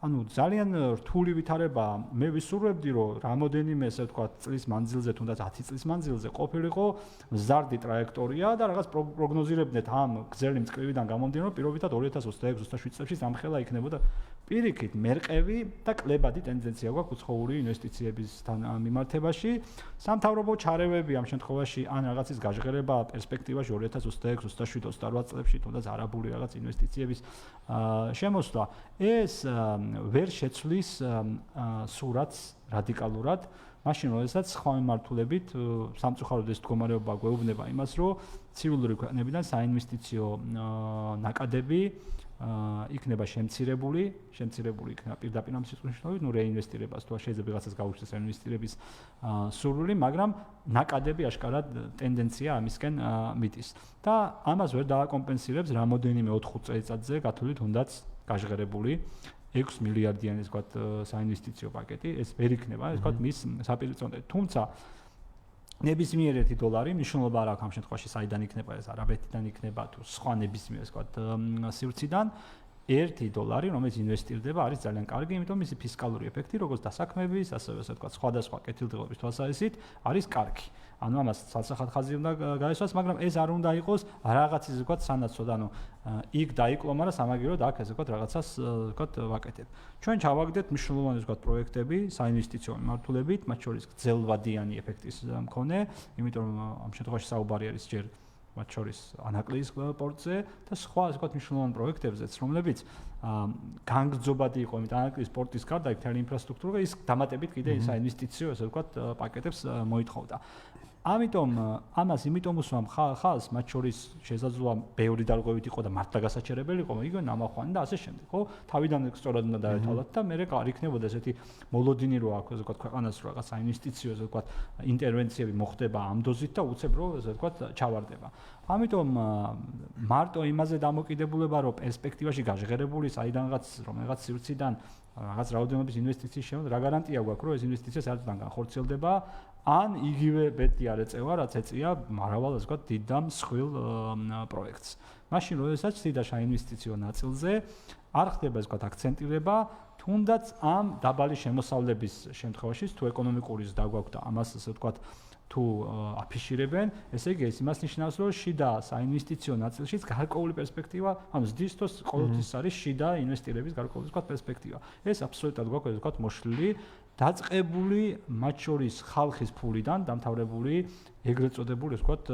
ანუ ძალიან რთული ვითარება მე ვისურვებდი რომ რამოდენიმე ესე ვთქვათ წლის მანძილზე თუნდაც 10 წლის მანძილზე ყოფილიყო მზარდი ტრაექტორია და რაღაც პროგნოზირებდეთ ამ გრძელი მწკრივიდან გამომდინარე რომ პირობითად 2026-27 წლებში სამხელა იქნებოდა პირიქით მერყევი და კლებადი ტენდენცია გვაქვს უცხოური ინვესტიციებისთან მიმართებაში სამთავრობო ჩარევები ამ შემთხვევაში ან რაღაცის გაჟღერება პერსპექტივაში 2026-27-28 წლებში თუნდაც არაბული რაღაც ინვესტიციების შემოსვლა ეს ვერ შეცვლის სურათს რადიკალურად მაშინ როდესაც სხვა მიმართულებით სამწუხაროდ ეს მდგომარეობა გვეუბნება იმას რომ ცივილური ქვეყნებიდან საინვესტიციო ნაკადები იქნება შემცირებული იქნება პირდაპირ ამ სიტყვის მნიშვნელობით, ნუ რეინვესტირებას თუ შეიძლება რაღაცას გაუჩნდეს ინვესტირების სურვილი, მაგრამ ნაკადები აშკარად ტენდენცია ამისკენ მიტის. და ამას ვერ დააკომპენსირებს რამოდენიმე 4 წელიწადზე გათვლილი თუნდაც გაჟღერებული 6 მილიარდიანი ასე ვთქვათ საინვესტიციო პაკეტი, ეს ვერ იქნება, ასე ვთქვათ, მის საპირისპირო. თუმცა ნებისმიერ ერთი დოლარი მნიშვნელობა არ აქვს ამ შემთხვევაში საიდან იქნება ეს არაბეთიდან იქნება თუ სხვა ნებისმიერ ასე ვთქვათ სივრციდან 1 დოლარი რომელიც ინვესტირდება არის ძალიან კარგი, იმიტომ მისი ფისკალური ეფექტი როგორც დასაქმების, ასევე ასე ვთქვათ სხვადასხვა კეთილდღეობის თვალსაზრისით არის კარგი. ანუ ამას ცალსახად ხაზი უნდა გაესვას, მაგრამ ეს არ უნდა იყოს რაღაცის ასე ვთქვათ სანაცვლოდ, ანუ იქ დაიკლო, მაგრამ სამაგიეროდ აქ ასე ვთქვათ რაღაცას ვთქვათ ვაკეთებ. ჩვენ ჩავაგდეთ მნიშვნელოვანი ასე ვთქვათ პროექტები საინვესტიციო მიმართულებით, მათ შორის გრძელვადიანი ეფექტის მქონე, იმიტომ რომ ამ შემთხვევაში საუბარი არის ჯერ მათ შორის ანაკლიის პორტზე და სხვა ასე ვთქვათ მნიშვნელოვან პროექტებზეც, რომლებიც განგრძობადი იყო, იმიტომ ანაკლიის პორტის გარდა იქ მთელი ინფრასტრუქტურა ის დამატებით კიდე საინვესტიციო ასე ვთქვათ პაკეტებს მოითხოვდა. ამიტომ ამას იმიტომ უსვამ ხალხს, მათ შორის შესაძლოა ბევრი დარღვევით იყო და მართლა გასაჩერებელი იყო, იგივე ნამახვანი და ასე შემდეგ, ხო? თავიდან სწორად უნდა დაეთვალოთ და მე არ იქნებოდა ესეთი მოლოდინი რო აქვს, ასე ვთქვათ, ქვეყანას რო რაღაც საინვესტიციო, ასე ვთქვათ, ინტერვენციები მოხდება ამ დოზით და უცებ რო, ასე ვთქვათ, ჩავარდება. ამიტომ მარტო იმაზე დამოკიდებულება, რომ პერსპექტივაში გაჟღერებული საიდანღაც რომელიღაც სივრციდან რაღაც რაოდენობის ინვესტიციის შემო რა გარანტია გვაქვს, რომ ეს ინვესტიცია საერთოდ განხორციელდება ან იგივე ბედი არ ეწევა, რაც ეწია მრავალ ასე ვთქვათ დიდ და მსხვილ პროექტს. მაშინ როდესაც ცდიდა საინვესტიციო ნაწილზე არ ხდება ასე ვთქვათ აქცენტირება, თუნდაც ამ დაბალი შემოსავლების შემთხვევაში თუ ეკონომიკური ზრდა გვაქვს და ამას ასე ვთქვათ თუ აფიშირებენ, ესე იგი ეს იმას ნიშნავს, რომ შიდა საინვესტიციო ნაწილშიც გარკვეული პერსპექტივა, ანუ ზდისთვის ყოველთვის არის შიდა ინვესტირების გარკვეული ვთქვათ პერსპექტივა. ეს აბსოლუტურად გვაქვს ასე ვთქვათ მოშლილი დაწყებული მათ შორის ხალხის ფულიდან დამთავრებული ეგრეთ წოდებული ვთქვათ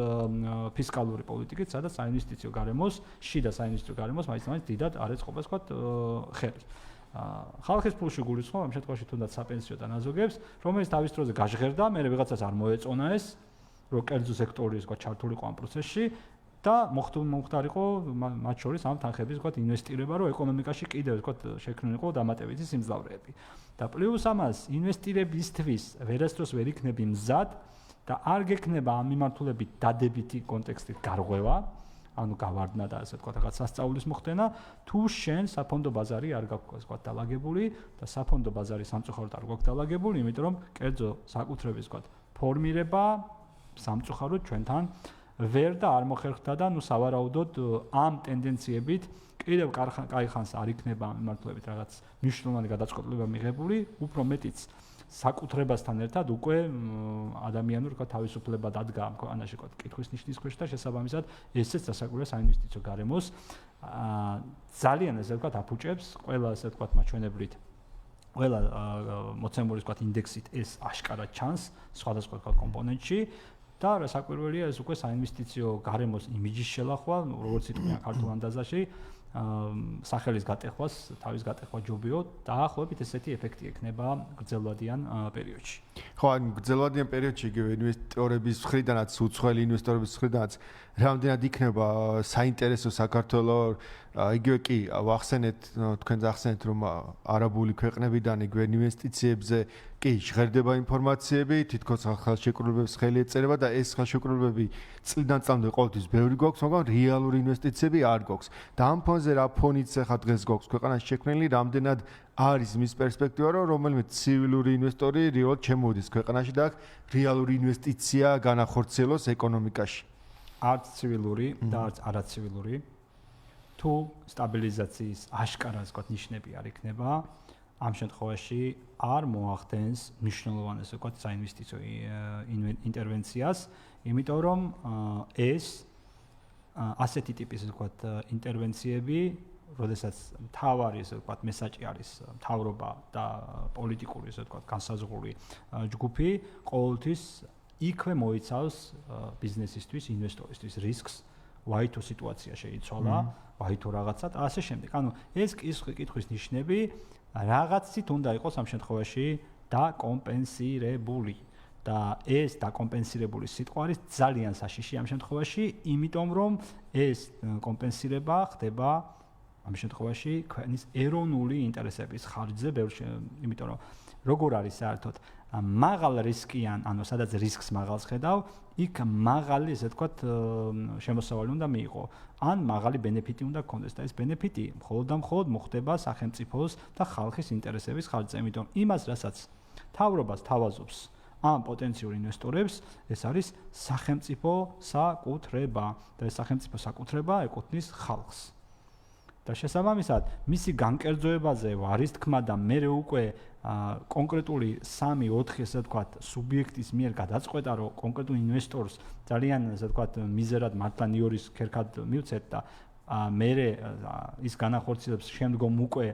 ფისკალური პოლიტიკით, სადაც საინვესტიციო გარემოს, შიდა საინვესტიციო გარემოს მაინც დიდად არ ეწყობა ვთქვათ ხელს. ხალხის ფულში გულისხმობ ამ შემთხვევაში თუნდაც საპენსიო და ნაზოგებს, რომელიც თავის დროზე გაჟღერდა, მე ვიღაცას არ მოეწონა ეს, რომ კერძო სექტორი ვთქვათ ჩართულიყო ამ პროცესში და მომხდარიყო მათ შორის ამ თანხების ვთქვათ ინვესტირება, რომ ეკონომიკაში კიდევ ვთქვათ შექმნილიყო დამატებითი სიმძლავრეები. და პლუს ამას ინვესტირებისთვის ვერასდროს ვერ იქნები მზად და არ გექნება ამ მიმართულებით დადებითი კონტექსტით გარღვევა, ანუ გავარდნა და ასე ვთქვათ რაღაც სასწაულის მოხდენა, თუ შენ საფონდო ბაზარი არ გაქვს ვთქვათ დალაგებული და საფონდო ბაზარი სამწუხაროდ არ გაქვს დალაგებული, იმიტომ რომ კერძო საკუთრების ვთქვათ ფორმირება სამწუხაროდ ჩვენთან ვერ და არ მოხერხდა და ნუ სავარაუდოდ ამ ტენდენციებით კიდევ კაი ხანს არ იქნება მიმართულებით რაღაც მნიშვნელოვანი გადაწყვეტილება მიღებული, უფრო მეტიც საკუთრებასთან ერთად უკვე ადამიანურ თავისუფლება დადგა ამ ქვეყანაში კითხვის ნიშნის ქვეშ და შესაბამისად ესეც დასაკვირვია საინვესტიციო გარემოს ძალიან ესე ვთქვათ აფუჭებს ყველა ესე ვთქვათ მაჩვენებლით ყველა მოცემულის ვთქვათ ინდექსით ეს აშკარად ჩანს სხვადასხვა კომპონენტში და საკვირველია ეს უკვე საინვესტიციო გარემოს იმიჯის შელახვა, როგორც იტყვიან ქართულ ანდაზაში, სახელის გატეხვას, თავის გატეხვა ჯობიო, დაახლოებით ესეთი ეფექტი ექნება გრძელვადიან პერიოდში. ხო, ან გრძელვადიან პერიოდში იგივე ინვესტორების მხრიდანაც, უცხოელი ინვესტორების მხრიდანაც რამდენად იქნება საინტერესო საქართველოს იგივე კი ვახსენეთ, თქვენ ახსენეთ რომ არაბული ქვეყნებიდან იგივე ინვესტიციებზე კი ჟღერდება ინფორმაციები, თითქოს ხელშეკრულებებს ხელი ეწერება და ეს ხელშეკრულებები წლიდან წლამდე ყოველთვის ბევრი გვაქვს, მაგრამ რეალური ინვესტიციები არ გვაქვს. და ამ ფონზე რა ფონიც ახლა დღეს გვაქვს ქვეყანაში შექმნილი, რამდენად არის მის პერსპექტივა, რომ რომელიმე ცივილური ინვესტორი რეალურად შემოდის ქვეყანაში და რეალური ინვესტიცია განახორციელოს ეკონომიკაში. არც ცივილური და არც არაცივილური თუ სტაბილიზაციის აშკარად ვთქვათ ნიშნები არ იქნება, ამ შემთხვევაში არ მოახდენს მნიშვნელოვან ესე ვთქვათ საინვესტიციო ინტერვენციას, იმიტომ რომ ეს ასეთი ტიპის ესე ვთქვათ ინტერვენციები, როდესაც მთავარი ესე ვთქვათ მესაჭი არის მთავრობა და პოლიტიკური ესე ვთქვათ განსაზღვრული ჯგუფი, ყოველთვის იქვე მოიცავს ბიზნესისთვის, ინვესტორისთვის რისკს, ვაითო სიტუაცია შეიცვალა, ვაითო რაღაცა და ასე შემდეგ. ანუ ეს კითხვის ნიშნები რაღაცით უნდა იყოს ამ შემთხვევაში დაკომპენსირებული. და ეს დაკომპენსირებული სიტყვა არის ძალიან საშიში ამ შემთხვევაში, იმიტომ რომ ეს კომპენსირება ხდება ამ შემთხვევაში ქვეყნის ეროვნული ინტერესების ხარჯზე, იმიტომ რომ როგორ არის საერთოდ მაღალ რისკიან, ანუ სადაც რისკს მაღალს ხედავ, იქ მაღალი, ესე ვთქვათ, შემოსავალი უნდა მიიღო, ან მაღალი ბენეფიტი უნდა გქონდეს და ეს ბენეფიტი მხოლოდ და მხოლოდ მოხდება სახელმწიფოს და ხალხის ინტერესების ხარჯზე, იმიტომ იმას, რასაც თავრობას თავაზობს ამ პოტენციურ ინვესტორებს, ეს არის სახელმწიფო საკუთრება და ეს სახელმწიფო საკუთრება ეკუთვნის ხალხს. და შესაბამისად, მისი განკერძოებაზე არის თქმა და მე უკვე კონკრეტული 3-4 ესე ვთქვათ სუბიექტის მიერ გადაწყვეტა, რომ კონკრეტულ ინვესტორს ძალიან ესე ვთქვათ მიზერად მართლა ნიორის ქერქად მივცეთ და მე ის განახორციელებს შემდგომ უკვე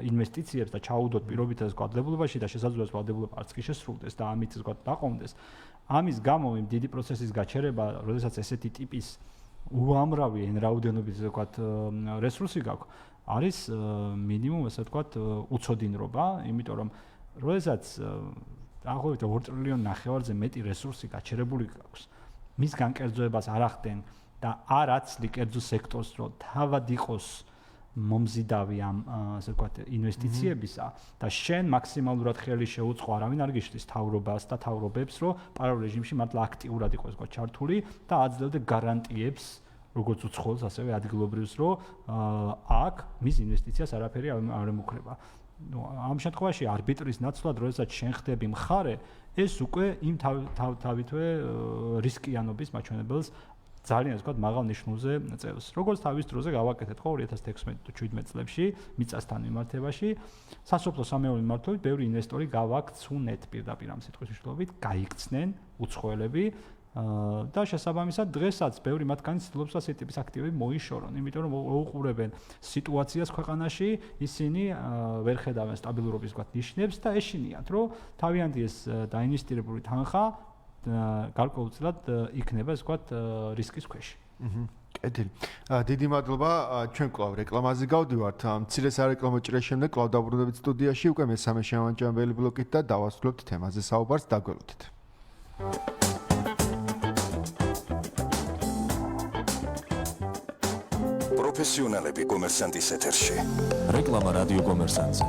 ინვესტიციებს და ჩაუდოთ პირობითად ვალდებულებაში და შესაძლოა ვალდებულება არც კი შესრულდეს და ამით ვთქვათ დაყოვნდეს. ამის გამო იმ დიდი პროცესის გაჩერება, როდესაც ესეთი ტიპის უამრავი რაოდენობით ასე ვთქვათ რესურსი გაქვს, არის მინიმუმ ასე ვთქვათ უცოდინრობა, იმიტომ რომ როდესაც დაახლოებით 2 ტრილიონი ნახევარზე მეტი რესურსი გაჩერებული გაქვს, მის განკერძოებას არ ახდენ და არ აცლი კერძო სექტორს, რომ თავად იყოს მომზიდავი ამ ასე ვთქვათ ინვესტიციებისა და შენ მაქსიმალურად ხელი შეუწყო, არავინ არ გიშლის თავრობას და თავრობებს, რომ პარალელ რეჟიმში მართლა აქტიურად იყოს ჩართული და აძლევდე გარანტიებს როგორც უცხოელს, ასევე ადგილობრივს, რომ აქ მის ინვესტიციას არაფერი არ ემუქრება. ამ შემთხვევაში არბიტრის ნაცვლად, როდესაც შენ ხდები მხარე, ეს უკვე იმ თავითვე რისკიანობის მაჩვენებელს ძალიან ასე ვთქვათ მაღალ ნიშნულზე წევს. როგორც თავის დროზე გავაკეთეთ ხო 2016-17 წლებში მიწასთან მიმართებაში, სასოფლო სამეურნეო მიმართულებით ბევრი ინვესტორი გავაქცუნეთ პირდაპირ ამ სიტყვის მნიშვნელობით, გაიქცნენ უცხოელები და შესაბამისად დღესაც ბევრი მათგანი ცდილობს ასეთი ტიპის აქტივები მოიშორონ, იმიტომ რომ უყურებენ სიტუაციას ქვეყანაში, ისინი ვერ ხედავენ სტაბილურობის ვთქვათ ნიშნებს და ეშინიათ, რომ თავიანთი ეს დაინვესტირებული თანხა გარკვეულწილად იქნება ეს ვთქვათ რისკის ქვეშ. კეთილი. დიდი მადლობა. ჩვენ კვლავ რეკლამაზე გავდივართ. მცირე სარეკლამო ჭრილის შემდეგ კვლავ დაბრუნდებით სტუდიაში უკვე მესამე შემამჯამებელი ბლოკით და დავასრულებთ თემაზე საუბარს. დაგველოდეთ. პროფესიონალები კომერსანტის ეთერში. რეკლამა რადიო კომერსანტზე.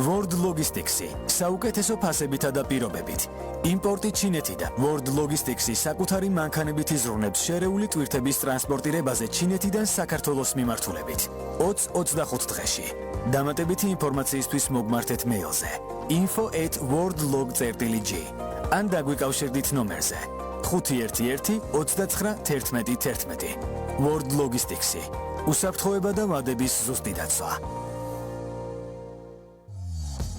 World Logistics-ი საუკეთესო ფასებითა და პირობებით. იმპორტი ჩინეთიდან. World Logistics-ი საკუთარი მანქანებით იზრუნებს შერეული ტვირთების ტრანსპორტირებაზე ჩინეთიდან საქართველოს მიმართულებით. 20-25 დღეში. დამატებითი ინფორმაციისთვის მოგმართეთ მეილზე info@worldlog.gr ან დაგვიკავშირდით ნომერზე 511-29-11-11. World Logistics-ი უსაფრთხოება და ვადების ზუსტი დაცვა.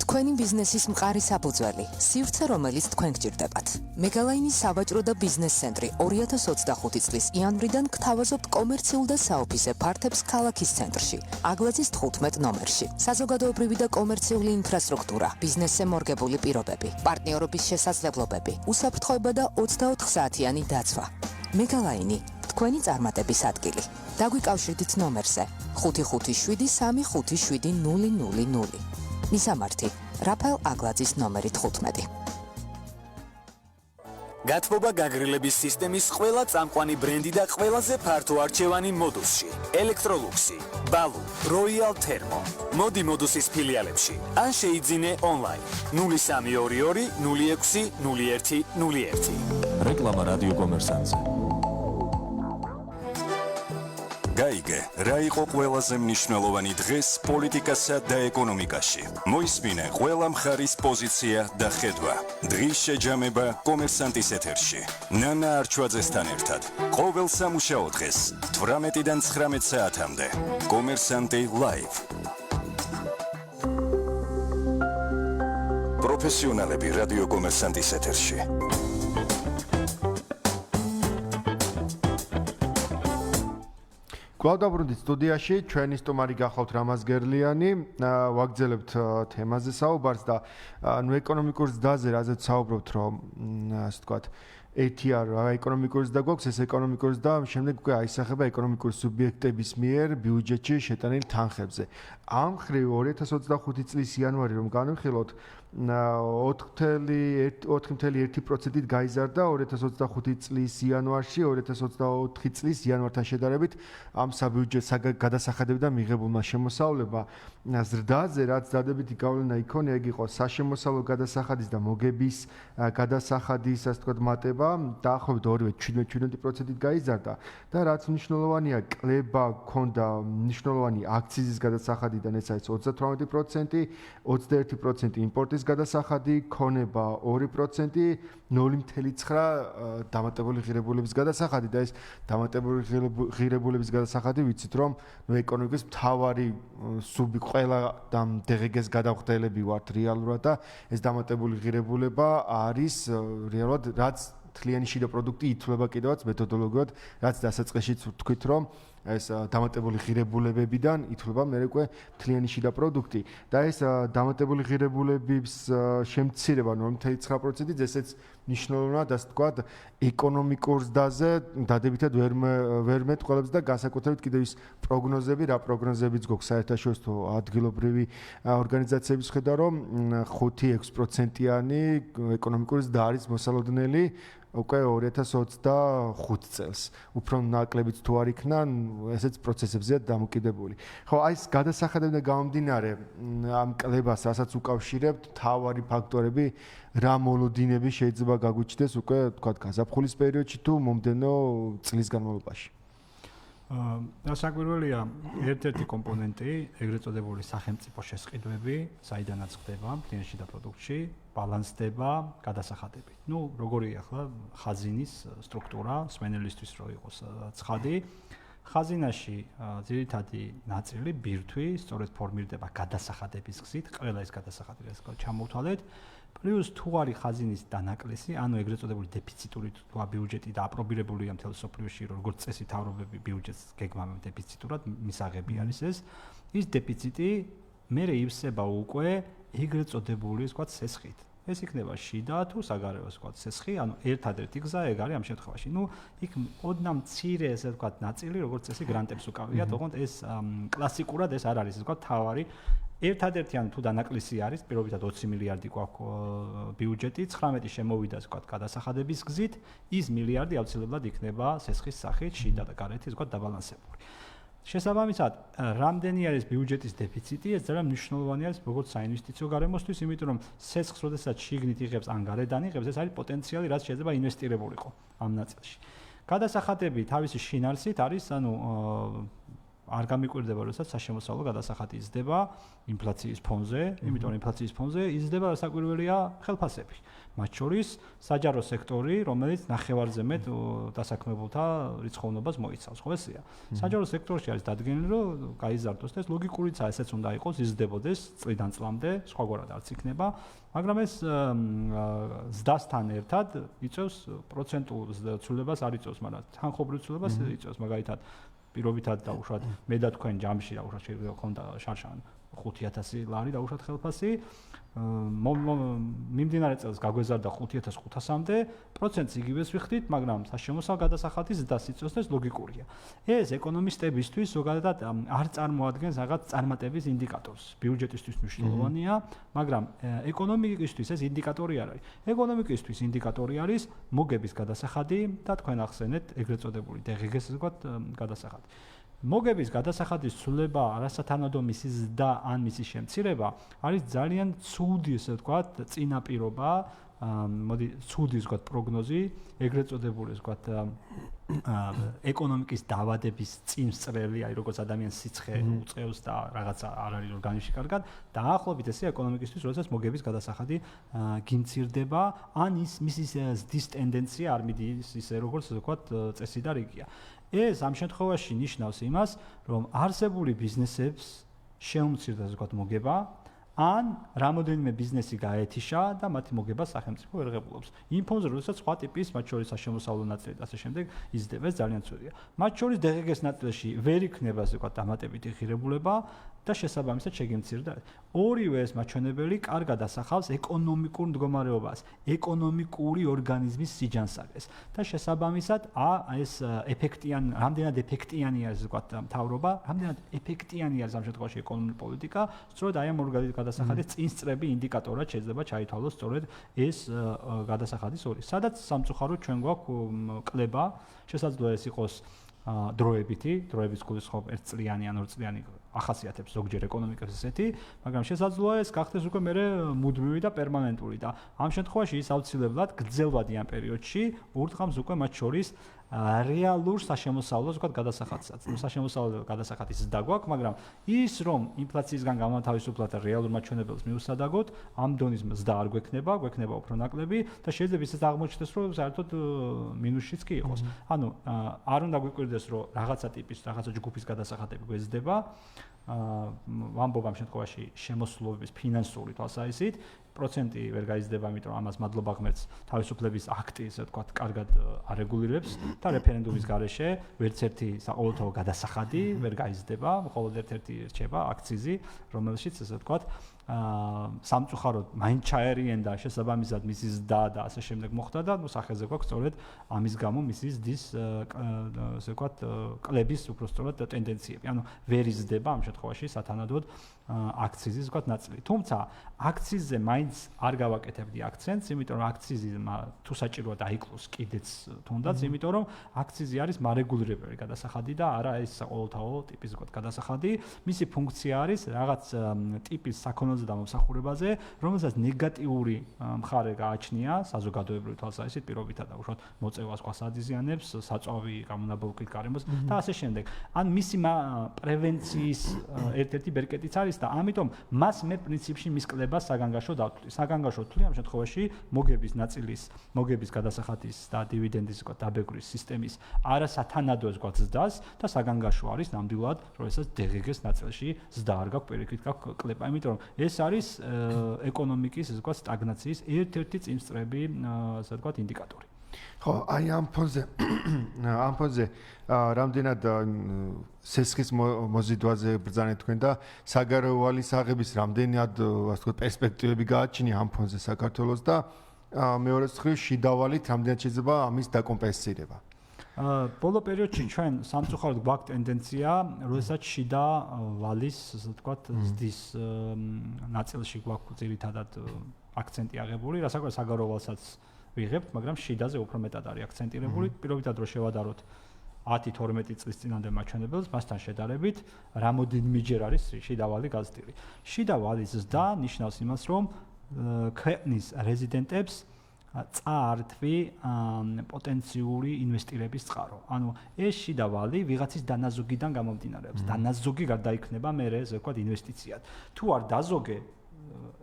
თქვენი ბიზნესის მყარი საფუძველი, სივრცე რომელიც თქვენ გჭირდებათ. მეგალაინის სავაჭრო და ბიზნეს ცენტრი 2025 წლის იანვრიდან გთავაზობთ კომერციულ და საოფისე ფართებს ქალაქის ცენტრში, აგლაძის 15 ნომერში. საზოგადოებრივი და კომერციული ინფრასტრუქტურა, ბიზნესზე მორგებული პირობები, პარტნიორობის შესაძლებლობები, უსაფრთხოება და 24 საათიანი დაცვა. მეგალაინი, თქვენი წარმატების ადგილი. დაგვიკავშირდით ნომერზე 557-357-000. მისამართი რაფაელ აგლაძის ნომერი 15. გათბობა გაგრილების სისტემის ყველა წამყვანი ბრენდი და ყველაზე ფართო არჩევანი მოდუსში. ელექტროლუქსი, ბალუ, როიალ თერმო. მოდი მოდუსის ფილიალებში. ან შეიძინე ონლაინ 0322 06 01 01. რეკლამა რადიო კომერსანტზე. გაიგე, რა იყო ყველაზე მნიშვნელოვანი დღეს პოლიტიკასა და ეკონომიკაში. მოისმინე ყველა მხარის პოზიცია და ხედვა. დღის შეჯამება კომერსანტის ეთერში. ნანა არჩვაძესთან ერთად. ყოველ სამუშაო დღეს 18-დან 19 საათამდე. კომერსანტი ლაივ. პროფესიონალები რადიო კომერსანტის ეთერში. გვავდაბრუნდით სტუდიაში, ჩვენი სტუმარი გახლავთ რამაზ გერლიანი, ვაგრძელებთ თემაზე საუბარს და ეკონომიკურ ზრდაზე რაზეც საუბრობთ, რომ ასე ვთქვათ, ერთი არა ეკონომიკური ზრდა გვაქვს, ეს ეკონომიკური ზრდა შემდეგ უკვე აისახება ეკონომიკური სუბიექტების მიერ ბიუჯეტში შეტანილ თანხებზე. ამ ხრივ 2025 წლის იანვარი რომ განვიხილოთ, 4.1%-ით გაიზარდა 2025 წლის იანვარში 2024 წლის იანვართან შედარებით ამ საბიუჯეტო გადასახადებიდან მიღებულმა შემოსავლებმა ზრდაზე, რაც დადებითი გავლენა იქონია, ეგ იყო საშემოსავლო გადასახადის და მოგების გადასახადის, ასე ვთქვათ, მატება დაახლოებით ორივე 17%-ით გაიზარდა და რაც მნიშვნელოვანია, კლება ჰქონდა მნიშვნელოვანი აქციზის გადასახადიდან, ეს არის 38%, 21% იმპორტის გადასახადი, ქონება 2%, 0.9 დამატებული ღირებულების გადასახადი და ეს დამატებული ღირებულების გადასახადი ვიცით რომ ეკონომიკის მთავარი ყველა დღეგეს გადახვდელები ვართ რეალურად და ეს დამატებული ღირებულება არის რეალურად რაც თლიანი შიდა პროდუქტი ითვლება კიდევაც მეთოდოლოგიურად, რაც დასაწყისშიც ვთქვით, რომ ეს დამატებული ღირებულებებიდან ითვლება მე უკვე მთლიანი შიდა პროდუქტი და ეს დამატებული ღირებულების შემცირება 0.9%-ით ესეც მნიშვნელოვნად ასე ვთქვათ ეკონომიკურ ზრდაზე დადებითად ვერ მეტყველებს და განსაკუთრებით კიდევ ის პროგნოზები რა პროგნოზებიც გვაქვს საერთაშორისო ადგილობრივი ორგანიზაციების ხედა რომ 5-6%-იანი ეკონომიკური ზრდა არის მოსალოდნელი უკვე 2025 წელს. უფრო ნაკლებიც თუ არ იქნა, ესეც პროცესებზეა დამოკიდებული. ხო, აი ეს გადასახადებიდან გამომდინარე ამ კლებას, რასაც უკავშირებთ, თავარი ფაქტორები, რა მოლოდინები შეიძლება გაგვიჩნდეს უკვე, თქვათ, გაზაფხულის პერიოდში თუ მომდენო წლის განმავლობაში. საკვირველია ერთ-ერთი კომპონენტი, ეგრეთ წოდებული სახელმწიფო შესყიდვები, საიდანაც ხდება მთლიანში და პროდუქტში, ბალანსდება გადასახადებით. როგორია ახლა ხაზინის სტრუქტურა, სვენელისთვის რო იყოს ცხადი, ხაზინაში ძირითადი ნაწილი ბირთვი სწორედ ფორმირდება გადასახადების გზით, ყველა ეს გადასახადი რაც ჩამოვთვალეთ. პლუს თუ არის ხაზინის დანაკლისი, ანუ ეგრეთ წოდებული დეფიციტური ბიუჯეტი და აპრობირებულია მთელ სოფლიოში, როგორც წესი თავრობები ბიუჯეტს გეგმავენ დეფიციტურად, მისაღები არის ეს. ის დეფიციტი მერე ივსება უკვე ეგრეთ წოდებული, ვთქვათ, სესხით. ეს იქნება შიდა თუ საგარეო, ვთქვათ, სესხი, ანუ ერთადერთი გზა ეგ არის ამ შემთხვევაში. იქ ოდნავ მცირე, ესე ვთქვათ, ნაწილი, როგორც წესი გრანტებს უკავიათ, თუმცა ეს კლასიკურად ეს არ არის, ვთქვათ, თავარი ერთადერთი ან თუ დანაკლისი არის, პირობითად 20 მილიარდი გვაქვს ბიუჯეტი, 19 შემოვიდა, ვთქვათ, გადასახადების გზით, ის მილიარდი აუცილებლად იქნება სესხის სახით, შიდა და გარეთ, ვთქვათ, დაბალანსებული. შესაბამისად, რამდენი არის ბიუჯეტის დეფიციტი, ეს ძალიან მნიშვნელოვანი არის როგორც საინვესტიციო გარემოსთვის, იმიტომ რომ სესხს როდესაც შიგნით იღებს ან გარედან იღებს, ეს არის პოტენციალი, რაც შეიძლება ინვესტირებულიყო ამ ნაწილში. გადასახადები თავისი შინარსით არის, არ გამიკვირდება, როდესაც საშემოსავლო გადასახადი იზრდება ინფლაციის ფონზე, იმიტომ რომ ინფლაციის ფონზე იზრდება საკვირველია ხელფასები. მათ შორის საჯარო სექტორი, რომელიც ნახევარზე მეტ დასაქმებულთა რიცხოვნობას მოიცავს, ხო ესეა. საჯარო სექტორში არის დადგენილი, რომ გაიზარდოს და ეს ლოგიკურიცაა, ესეც უნდა იყოს, იზრდებოდეს წლიდან წლამდე, სხვაგვარად არც იქნება, მაგრამ ეს ზრდასთან ერთად იწევს პროცენტულ ცვლილებას არ იწევს, მაგრამ თანხმობრივ ცვლილებას იწევს, მაგალითად პირობითად დაუშვათ მე და თქვენ ჯამში დაუშვათ შეიძლება ხონდა შარშან 5000 ლარი დაუშვათ ხელფასი მიმდინარე წელს გაგვეზარდა 5500-მდე პროცენტს იგივეს ვიხდით, მაგრამ საშემოსავლო გადასახადის ზრდას იწევს და ეს ლოგიკურია. ეს ეკონომისტებისთვის ზოგადად არ წარმოადგენს რაღაც წარმატების ინდიკატორს. ბიუჯეტისთვის მნიშვნელოვანია, მაგრამ ეკონომიკისთვის ეს ინდიკატორი არ არის. ეკონომიკისთვის ინდიკატორი არის მოგების გადასახადი და თქვენ ახსენეთ ეგრეთ წოდებული DGG-ს ვთქვათ გადასახადი. მოგების გადასახადის ცვლილება, არასათანადო მისი ზრდა ან მისი შემცირება არის ძალიან ცუდი, ესე ვთქვათ, წინაპირობა, მოდი ცუდი ვთქვათ პროგნოზი, ეგრეთ წოდებული ვთქვათ ეკონომიკის დაავადების წინსწრელი, აი როგორც ადამიანის სიცხე უწყევს და რაღაცა არ არის ორგანიზმში კარგად, დაახლოებით ესე ეკონომიკისთვის, როდესაც მოგების გადასახადი გიმცირდება, ან ის მისი ზრდის ტენდენცია არ მიდის ისე როგორც ვთქვათ წესი და რიგია. ეს ამ შემთხვევაში ნიშნავს იმას, რომ არსებული ბიზნესებს შეუმცირდა ვთქვათ მოგება, ან რამოდენიმე ბიზნესი გაეთიშა და მათი მოგება სახელმწიფო ვერ ღებულობს. იმ ფონზე, როდესაც სხვა ტიპის, მათ შორის საშემოსავლო ნაწილი და ასე შემდეგ იზრდება, ეს ძალიან ცუდია. მათ შორის DGG-ს ნაწილში ვერ იქნება ასე ვთქვათ დამატებითი ღირებულება და შესაბამისად შეგემცირდა. ორივე ეს მაჩვენებელი კარგად ასახავს ეკონომიკურ მდგომარეობას, ეკონომიკური ორგანიზმის სიჯანსაღეს და შესაბამისად ეს ეფექტიანი, რამდენად ეფექტიანი არის ვთქვათ მთავრობა, რამდენად ეფექტიანი არის ამ შემთხვევაში ეკონომიკური პოლიტიკა, სწორედ აი ამ ორგანიზმის გადასახადის წინსწრები ინდიკატორად შეიძლება ჩაითვალოს სწორედ ეს გადასახადის ორი. სადაც სამწუხაროდ ჩვენ გვაქვს კლება, შესაძლოა ეს იყოს დროებითი, დროების გულისხმობ 1 წლიანი ან 2 წლიანი ახასიათებს ზოგჯერ ეკონომიკას ესეთი, მაგრამ შესაძლოა ეს გახდეს უკვე მერე მუდმივი და პერმანენტული და ამ შემთხვევაში ის აუცილებლად გრძელვადი ამ პერიოდში ურტყამს უკვე მათ შორის რეალურ საშემოსავლოს ვთქვათ გადასახადსაც. საშემოსავლო გადასახადის ზრდა გვაქვს, მაგრამ ის რომ ინფლაციისგან გამათავისუფლად რეალურ მაჩვენებელს მივსადაგოთ, ამ დონის ზრდა არ გვექნება, გვექნება უფრო ნაკლები და შეიძლება ისიც აღმოჩნდეს, რომ საერთოდ მინუსშიც კი იყოს. ანუ არ უნდა გვიკვირდეს, რომ რაღაცა ტიპის, რაღაცა ჯგუფის გადასახადები გვეზრდება, ვამბობ ამ შემთხვევაში შემოსავლობის ფინანსური თვალსაზრისით, პროცენტი ვერ გაიზრდება, იმიტომ რომ ამას მადლობა ღმერთს თავისუფლების აქტი, ასე ვთქვათ, კარგად არეგულირებს და რეფერენდუმის გარეშე ვერც ერთი საყოველთაო გადასახადი ვერ გაიზრდება, მხოლოდ ერთ-ერთი რჩება აქციზი, რომელშიც ასე ვთქვათ სამწუხაროდ მაინც ჩაერიენ და შესაბამისად მისი ზრდა და ასე შემდეგ მოხდა და სახეზე გვაქვს სწორედ ამის გამო მისი ზრდის ასე ვთქვათ კლების უბრალოდ ტენდენციები. ანუ ვერ იზრდება ამ შემთხვევაში სათანადოდ აქციზის ვთქვათ ნაწილი. თუმცა აქციზზე მაინც არ გავაკეთებდი აქცენტს, იმიტომ რომ აქციზი თუ საჭიროა დაიკლოს კიდეც თუნდაც, იმიტომ რომ აქციზი არის მარეგულირებელი გადასახადი და არა ეს საყოველთაო ტიპის ვთქვათ გადასახადი. მისი ფუნქცია არის რაღაც ტიპის საქონელზე და მომსახურებაზე, რომელსაც ნეგატიური მხარე გააჩნია საზოგადოებრივი თვალსაზრისით, პირობითად და უშუალოდ მოწევას ყავს ადიზიანებს, საწვავი გამონაბოლქვით გარემოს და ასე შემდეგ. ან მისი პრევენციის ერთ-ერთი ბერკეტიც არის და ამიტომ მას მე პრინციპში მის კლებას საგანგაშო დავთვლი. საგანგაშო თვლი ამ შემთხვევაში მოგების ნაწილის, მოგების გადასახადის და დივიდენდის ვთქვათ დაბეგვრის სისტემის არასათანადო ვთქვათ ზრდას და საგანგაშო არის ნამდვილად, როდესაც DGG-ს ნაწილში ზრდა არ გაქვს, პირიქით გაქვს კლება, იმიტომ რომ ეს არის ეკონომიკის ასე ვთქვათ სტაგნაციის ერთ-ერთი წინსწრები ასე ვთქვათ ინდიკატორი. ხო, აი ამ ფონზე რამდენად სესხის მოზიდვაზე ბრძანეთ თქვენ და საგარეო ვალის აღების რამდენად ასე ვთქვათ პერსპექტივები გააჩნია ამ ფონზე საქართველოს და მეორე მხრივ შიდა ვალით რამდენად შეიძლება ამის დაკომპენსირება. ბოლო პერიოდში ჩვენ სამწუხაროდ გვაქვს ტენდენცია, როდესაც შიდა ვალის ასე ვთქვათ ზრდის ნაწილში გვაქვს ძირითადად აქცენტი აღებული, რასაც საგარეო ვალსაც ვიღებთ, მაგრამ შიდაზე უფრო მეტად არის აქცენტირებული. პირობითად რომ შევადაროთ 10-12 წლის წინამდე მაჩვენებელს, მასთან შედარებით, რამოდენიმეჯერ არის შიდა ვალი გაზრდილი. შიდა ვალის ზრდა ნიშნავს იმას, რომ ქვეყნის რეზიდენტებს წაართვი პოტენციური ინვესტირების წყარო. ანუ ეს შიდა ვალი ვიღაცის დანაზოგიდან გამომდინარეობს. დანაზოგი გარდაიქმნება მერე, ასე ვთქვათ, ინვესტიციად. თუ არ დაზოგე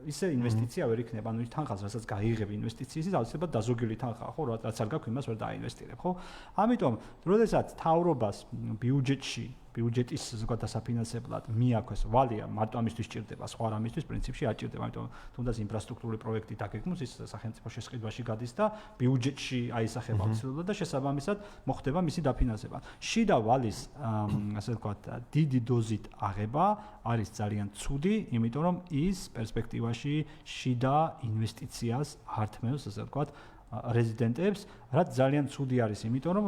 ისე ინვესტიცია ვერ იქნება, ანუ ის თანხას, რასაც გაიღებ ინვესტიციის, აუცილებლად დაზოგილი თანხაა, ხო, რაც არ გაქვს, იმას ვერ დაინვესტირებ, ხო? ამიტომ, როდესაც თავრობას ბიუჯეტში ბიუჯეტის ზოგადად დასაფინანსებლად მიაქვეს ვალია მარტო ამისთვის ჭირდება, სხვა რამისთვის პრინციპში არ ჭირდება, იმიტომ თუნდაც ინფრასტრუქტურული პროექტი დაგეგმოს, ის სახელმწიფო შესყიდვაში გადის და ბიუჯეტში აისახება აუცილებლად და შესაბამისად მოხდება მისი დაფინანსება. შიდა ვალის ასე ვთქვათ, დიდი დოზით აღება არის ძალიან ცუდი, იმიტომ რომ ის პერსპექტივაში შიდა ინვესტიციას ართმევს, ასე ვთქვათ, რეზიდენტებს, რაც ძალიან ცუდი არის, იმიტომ რომ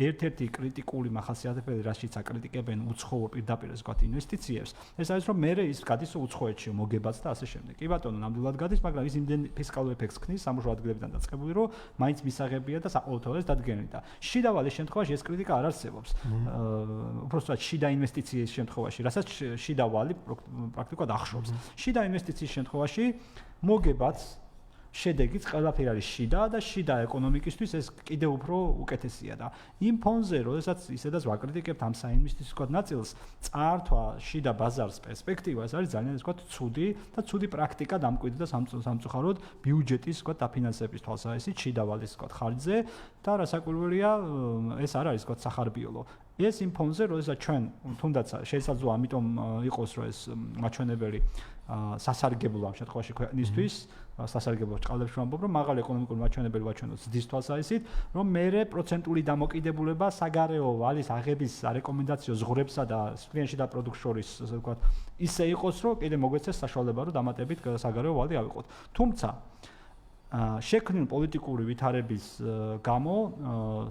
ერთ-ერთი კრიტიკული მახასიათებელი, რაშიც აკრიტიკებენ უცხოურ პირდაპირ ზოგადად ინვესტიციებს, ეს არის რომ მერე ის გადის უცხოეთში მოგებაც და ასე შემდეგ. კი ბატონო, ნამდვილად გადის, მაგრამ ის იმდენ ფისკალურ ეფექტს ქმნის სამუშაო ადგილებიდან დაწყებული, რომ მაინც მისაღებია და საყოველთაოდ დადგენილი და შიდა ვალის შემთხვევაში ეს კრიტიკა არ არსებობს. უბრალოდ შიდა ინვესტიციის შემთხვევაში, რასაც შიდა ვალი პრაქტიკულად ახშობს. შიდა ინვესტიციის შემთხვევაში მოგებაც შედეგიც ყველაფერი არის შიდა და შიდა ეკონომიკისთვის ეს კიდევ უფრო უკეთესია და იმ ფონზე, როდესაც ისედაც ვაკრიტიკებთ ამ საინვესტიციო ვთქვათ ნაწილს, წაართვა შიდა ბაზარს პერსპექტივა, ეს არის ძალიან ვთქვათ ცუდი და ცუდი პრაქტიკა დამკვიდრდა სამწუხაროდ ბიუჯეტის ვთქვათ დაფინანსების თვალსაზრისით შიდა ვალის ვთქვათ ხარჯზე და რასაკვირველია ეს არ არის ვთქვათ სახარბიელო. ეს იმ ფონზე, როდესაც ჩვენ თუნდაც შესაძლოა ამიტომ იყოს რომ ეს მაჩვენებელი სასარგებლო ამ შემთხვევაში ქვეყნისთვის, სასარგებლო ჭყალებს ვამბობ, რომ მაღალი ეკონომიკური მაჩვენებელი ვაჩვენოთ ზრდის თვალსაზრისით, რომ მერე პროცენტული დამოკიდებულება საგარეო ვალის აღების არეკომენდაციო ზღვრებსა და სპლენში და პროდუქტ შორის, ასე ვთქვათ, ისე იყოს, რომ კიდე მოგვეცეს საშუალება, რომ დამატებით საგარეო ვალი ავიღოთ. თუმცა შექმნილი პოლიტიკური ვითარების გამო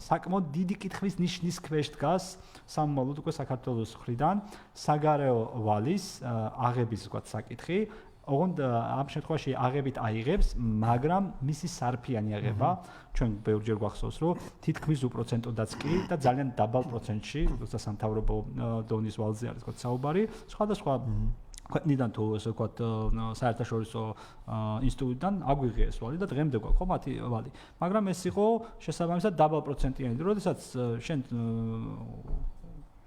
საკმაოდ დიდი კითხვის ნიშნის ქვეშ დგას სამომავლოდ უკვე საქართველოს მხრიდან საგარეო ვალის აღების ვთქვათ საკითხი. ოღონდ ამ შემთხვევაში აღებით აიღებს, მაგრამ მისი სარფიანი აღება ჩვენ ბევრჯერ გვახსოვს, რომ თითქმის უპროცენტოდაც კი და ძალიან დაბალ პროცენტში, როცა სამთავრობო დონის ვალზე არის ვთქვათ საუბარი, სხვადასხვა ქვეყნიდან თუ ასე ვთქვათ საერთაშორისო ინსტიტუტიდან აგვიღია ეს ვალი და დღემდე გვაქვს ხო მათი ვალი. მაგრამ ეს იყო შესაბამისად დაბალ პროცენტიანი, როდესაც შენ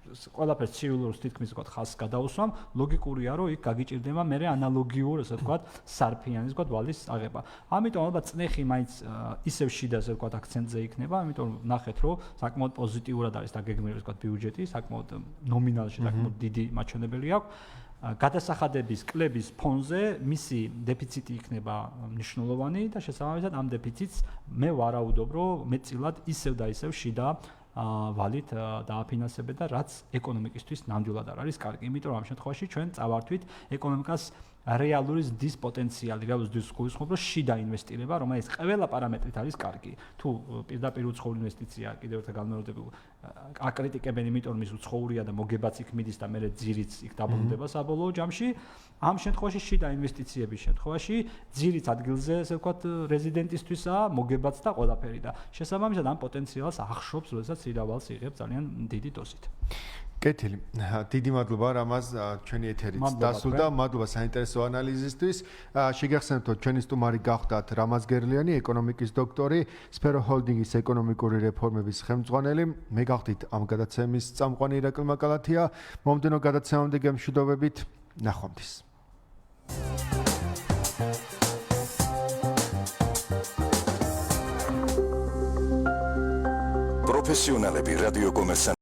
ყველაფერს ცივილურს თითქმის ვთქვათ ხაზს გადაუსვამ, ლოგიკურია რომ იქ გაგიჭირდება მერე ანალოგიურ ასე ვთქვათ სარფიანი ვთქვათ ვალის აღება. ამიტომ ალბათ წნეხი მაინც ისევ შიდა ასე ვთქვათ აქცენტზე იქნება, ამიტომ ნახეთ რომ საკმაოდ პოზიტიურად არის დაგეგმილი ვთქვათ ბიუჯეტი, საკმაოდ ნომინალში საკმაოდ დიდი მაჩვენებელი აქვს. გადასახადების კლების ფონზე მისი დეფიციტი იქნება მნიშვნელოვანი და შესაბამისად ამ დეფიციტს მე ვარაუდობ, რომ მეტწილად ისევ და ისევ შიდა ვალით დააფინანსებდა და რაც ეკონომიკისთვის ნამდვილად არ არის კარგი. იმიტომ რომ ამ შემთხვევაში ჩვენ წავართვით ეკონომიკას რეალური ზრდის პოტენციალი, რეალური ზრდის გულისხმობ, რომ შიდა ინვესტირება, რომელიც ყველა პარამეტრით არის კარგი. თუ პირდაპირ უცხოური ინვესტიცია, კიდევ ერთხელ განმეორდები, აკრიტიკებენ, იმიტომ რომ ის უცხოურია და მოგებაც იქ მიდის და მე ძირიც იქ დაბრუნდება საბოლოო ჯამში. ამ შემთხვევაში შიდა ინვესტიციების შემთხვევაში ძირიც ადგილზე, ასე ვქოთ, რეზიდენტისთვისაა მოგებაც და ყველაფერი და შესაბამისად ამ პოტენციალს ახშობს, როდესაც ირავალს იღებს ძალიან დიდი დოზით. კეთილი. დიდი მადლობა რამაზ ჩვენი ეთერით დასრულდა. მადლობა საინტერესო ანალიზისთვის. შეგახსენებთ, რომ ჩვენი სტუმარი გახდათ რამაზ გერლიანი, ეკონომიკის დოქტორი, სფერო ჰოლდინგის ეკონომიკური რეფორმების ხელმძღვანელი. მე გახდით ამ გადაცემის წამყვანი ირაკლი მაკალათია. მომდენო გადაცემამდე გემშვიდობებით. ნახვამდის. პროფესიონალები რადიო კომერსანტ